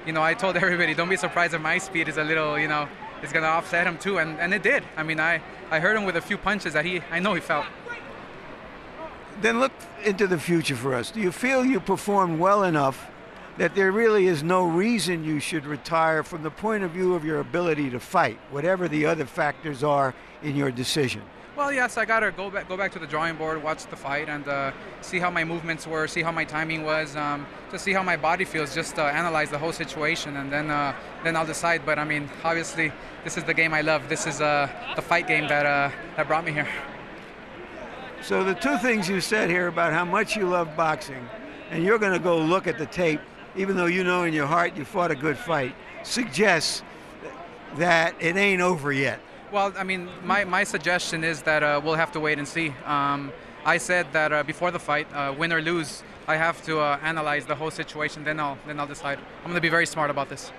You know, I told everybody, don't be surprised if my speed is a little, you know, it's going to offset him too, and it did. I mean, I hurt him with a few punches that I know he felt. Then look into the future for us. Do you feel you performed well enough that there really is no reason you should retire from the point of view of your ability to fight, whatever the other factors are in your decision? Well, yes, I got to go back to the drawing board, watch the fight, and see how my movements were, see how my timing was, to see how my body feels, just analyze the whole situation, and then I'll decide. But, I mean, obviously, this is the game I love. This is the fight game that brought me here. So the two things you said here about how much you love boxing, and you're going to go look at the tape, even though you know in your heart you fought a good fight, suggests that it ain't over yet. Well, I mean, my suggestion is that we'll have to wait and see. I said that before the fight, win or lose, I have to analyze the whole situation. Then I'll decide. I'm going to be very smart about this.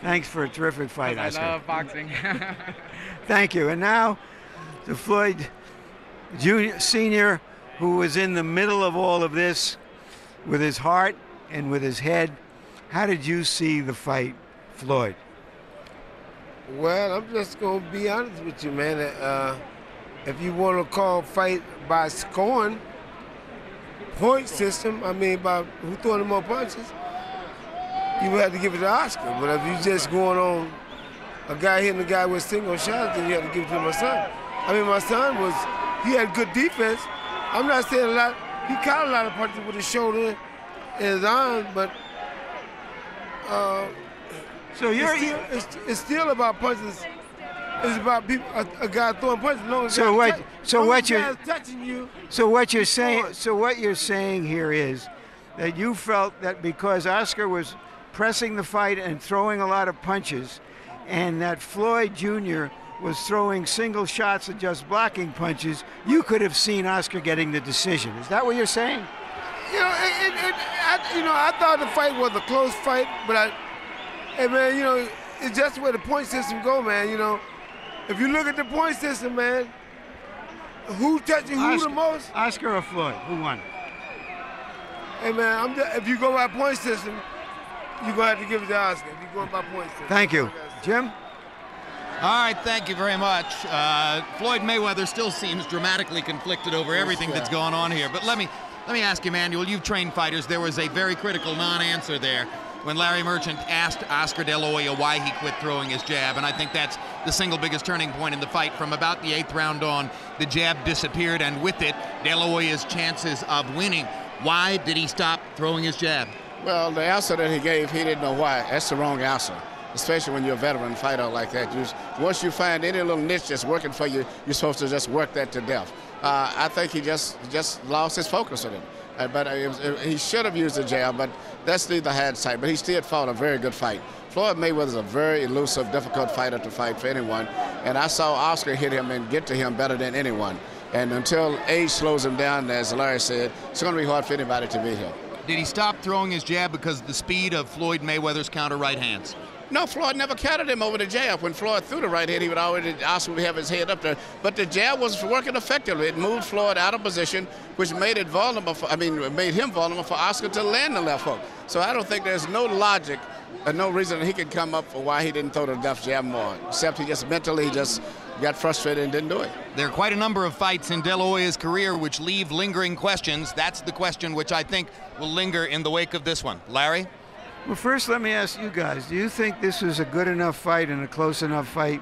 Thanks for a terrific fight, Oscar. I love boxing. Thank you. And now to Floyd Jr. Sr., who was in the middle of all of this with his heart and with his head. How did you see the fight, Floyd? Well, I'm just going to be honest with you, man. If you want to call fight by scoring, point system, I mean, by who throwing the more punches, you would have to give it to Oscar. But if you just going on a guy hitting a guy with single shots, then you have to give it to my son. I mean, my son he had good defense. I'm not saying a lot. He caught a lot of punches with his shoulder and his arm, but so it's still about punches. It's about people, a guy throwing punches. So what you're saying here is that you felt that because Oscar was pressing the fight and throwing a lot of punches, and that Floyd Jr. was throwing single shots and just blocking punches, you could have seen Oscar getting the decision. Is that what you're saying? I thought the fight was a close fight, but hey man, it's just where the point system go, man. If you look at the point system, man, who touching who the most? Oscar or Floyd? Who won? Hey man, if you go by point system, you're gonna have to give it to Oscar. If you go by point system. Thank you, Jim. All right, thank you very much. Floyd Mayweather still seems dramatically conflicted over everything that's going on here. But let me ask you, Manuel, you've trained fighters. There was a very critical non-answer there when Larry Merchant asked Oscar De La Hoya why he quit throwing his jab, and I think that's the single biggest turning point in the fight. From about the 8th round on, the jab disappeared, and with it, De La Hoya's chances of winning. Why did he stop throwing his jab? Well, the answer that he gave, he didn't know why. That's the wrong answer, especially when you're a veteran fighter like that. Once you find any little niche that's working for you, you're supposed to just work that to death. I think he just lost his focus on it. But he should have used the jab, but that's neither hindsight. But he still fought a very good fight. Floyd Mayweather is a very elusive, difficult fighter to fight for anyone. And I saw Oscar hit him and get to him better than anyone. And until age slows him down, as Larry said, it's going to be hard for anybody to beat him. Did he stop throwing his jab because of the speed of Floyd Mayweather's counter right hands? No, Floyd never countered him over the jab. When Floyd threw the right hand, he would already Oscar would have his head up there. But the jab was working effectively. It moved Floyd out of position, which made it vulnerable. Made him vulnerable for Oscar to land the left hook. So I don't think there's no logic or no reason he could come up for why he didn't throw the left jab more, except he just mentally got frustrated and didn't do it. There are quite a number of fights in De La Hoya's career which leave lingering questions. That's the question which I think will linger in the wake of this one. Larry? Well, first let me ask you guys, do you think this was a good enough fight and a close enough fight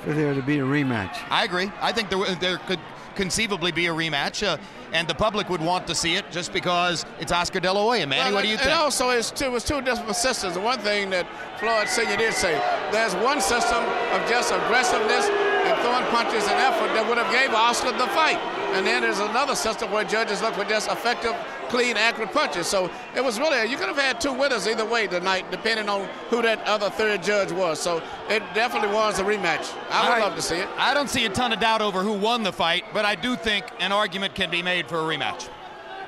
for there to be a rematch? I agree. I think there could conceivably be a rematch, and the public would want to see it just because it's Oscar De La Hoya. Manny, what do you think? And also, it was two different systems. The one thing that Floyd Sr. did say, there's one system of just aggressiveness and throwing punches and effort that would have gave Oscar the fight. And then there's another system where judges look for just effective, clean, accurate punches. So it was really, you could have had two winners either way tonight, depending on who that other third judge was. So it definitely was a rematch. I would love to see it. I don't see a ton of doubt over who won the fight, but I do think an argument can be made for a rematch.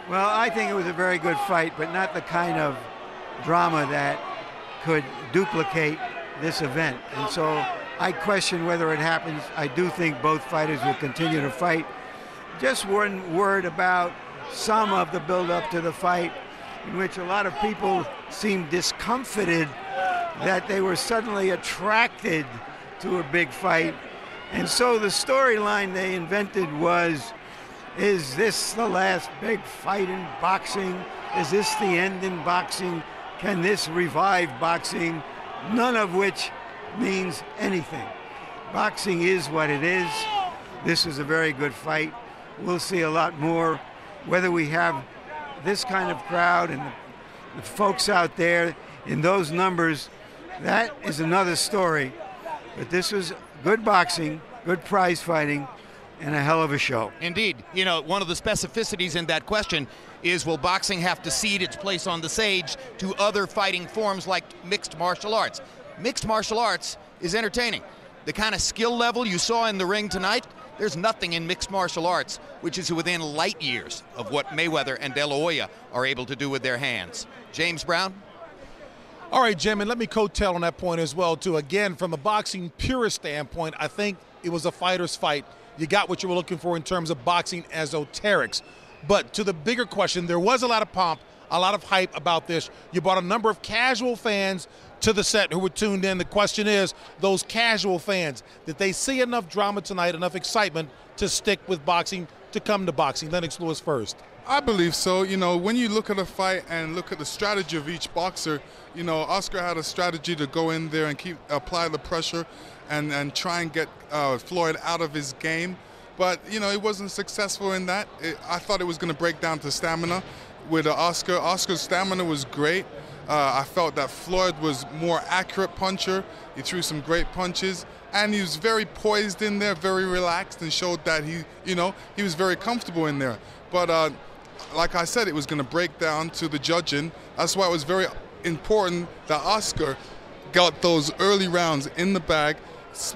Well, I think it was a very good fight, but not the kind of drama that could duplicate this event. And so I question whether it happens. I do think both fighters will continue to fight. Just one word about some of the build-up to the fight, in which a lot of people seemed discomfited that they were suddenly attracted to a big fight. And so the storyline they invented was, is this the last big fight in boxing? Is this the end in boxing? Can this revive boxing? None of which means anything. Boxing is what it is. This was a very good fight. We'll see a lot more. Whether we have this kind of crowd and the folks out there in those numbers, that is another story. But this was good boxing, good prize fighting, and a hell of a show. Indeed. You know, one of the specificities in that question is, will boxing have to cede its place on the stage to other fighting forms like mixed martial arts? Mixed martial arts is entertaining. The kind of skill level you saw in the ring tonight, there's nothing in mixed martial arts which is within light years of what Mayweather and De La Hoya are able to do with their hands. James Brown? All right, Jim, and let me coattail on that point as well, too. Again, from a boxing purist standpoint, I think it was a fighter's fight. You got what you were looking for in terms of boxing esoterics. But to the bigger question, there was a lot of pomp, a lot of hype about this. You brought a number of casual fans to the set who were tuned in. The question is, those casual fans, did they see enough drama tonight, enough excitement to stick with boxing, to come to boxing? Lennox Lewis first. I believe so. You know, when you look at a fight and look at the strategy of each boxer, you know, Oscar had a strategy to go in there and apply the pressure and try and get Floyd out of his game. But, you know, he wasn't successful in that. I thought it was going to break down to stamina with Oscar. Oscar's stamina was great. I felt that Floyd was more accurate puncher. He threw some great punches, and he was very poised in there, very relaxed, and showed that he was very comfortable in there. But like I said, it was going to break down to the judging. That's why it was very important that Oscar got those early rounds in the bag,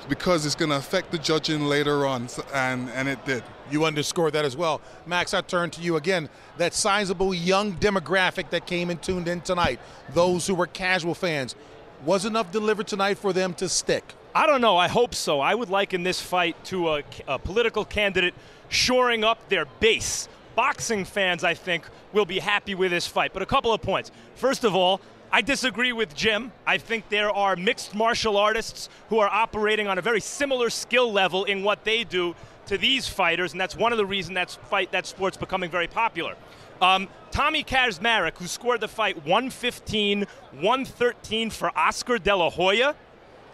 because it's going to affect the judging later on, and it did. You underscored that as well. Max, I turn to you again. That sizable young demographic that came and tuned in tonight, those who were casual fans, was enough delivered tonight for them to stick? I don't know. I hope so. I would liken this fight to a political candidate shoring up their base. Boxing fans, I think, will be happy with this fight. But a couple of points. First of all, I disagree with Jim. I think there are mixed martial artists who are operating on a very similar skill level in what they do to these fighters, and that's one of the reasons that sport's becoming very popular. Tommy Kaczmarek, who scored the fight 115-113 for Oscar De La Hoya,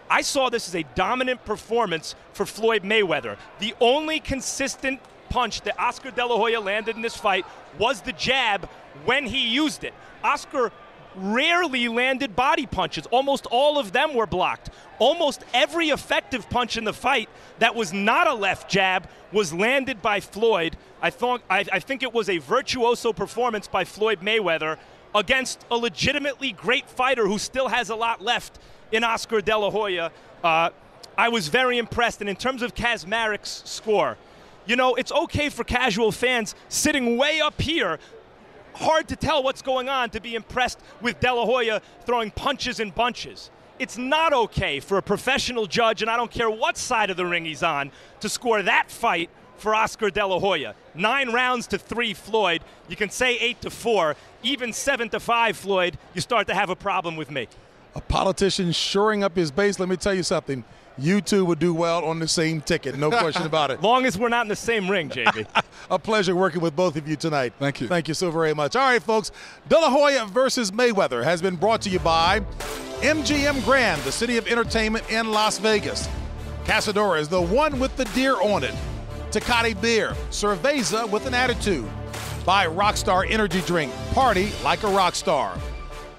I saw this as a dominant performance for Floyd Mayweather. The only consistent punch that Oscar De La Hoya landed in this fight was the jab when he used it. Oscar rarely landed body punches. Almost all of them were blocked. Almost every effective punch in the fight that was not a left jab was landed by Floyd. I think it was a virtuoso performance by Floyd Mayweather against a legitimately great fighter who still has a lot left in Oscar De La Hoya. I was very impressed. And in terms of Kaczmarek's score, you know, it's okay for casual fans sitting way up here, hard to tell what's going on, to be impressed with De La Hoya throwing punches in bunches. It's not okay for a professional judge, and I don't care what side of the ring he's on, to score that fight for Oscar De La Hoya. 9 rounds to 3 Floyd. You can say 8-4, even 7-5 Floyd, you start to have a problem with me. A politician shoring up his base, let me tell you something. You two would do well on the same ticket, no question about it. Long as we're not in the same ring, JB. A pleasure working with both of you tonight. Thank you. Thank you so very much. All right, folks, De La Hoya versus Mayweather has been brought to you by MGM Grand, the city of entertainment in Las Vegas. Cazadora is the one with the deer on it. Tecate Beer, Cerveza with an attitude. By Rockstar Energy Drink, party like a rock star.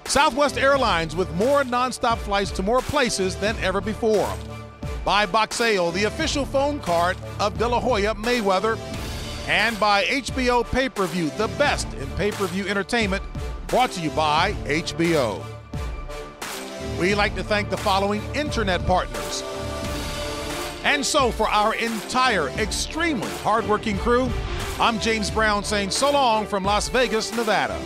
Southwest Airlines with more nonstop flights to more places than ever before. By Boxeo, the official phone card of De La Hoya Mayweather. And by HBO Pay-Per-View, the best in pay-per-view entertainment, brought to you by HBO. We'd like to thank the following internet partners. And so for our entire extremely hardworking crew, I'm James Brown saying so long from Las Vegas, Nevada.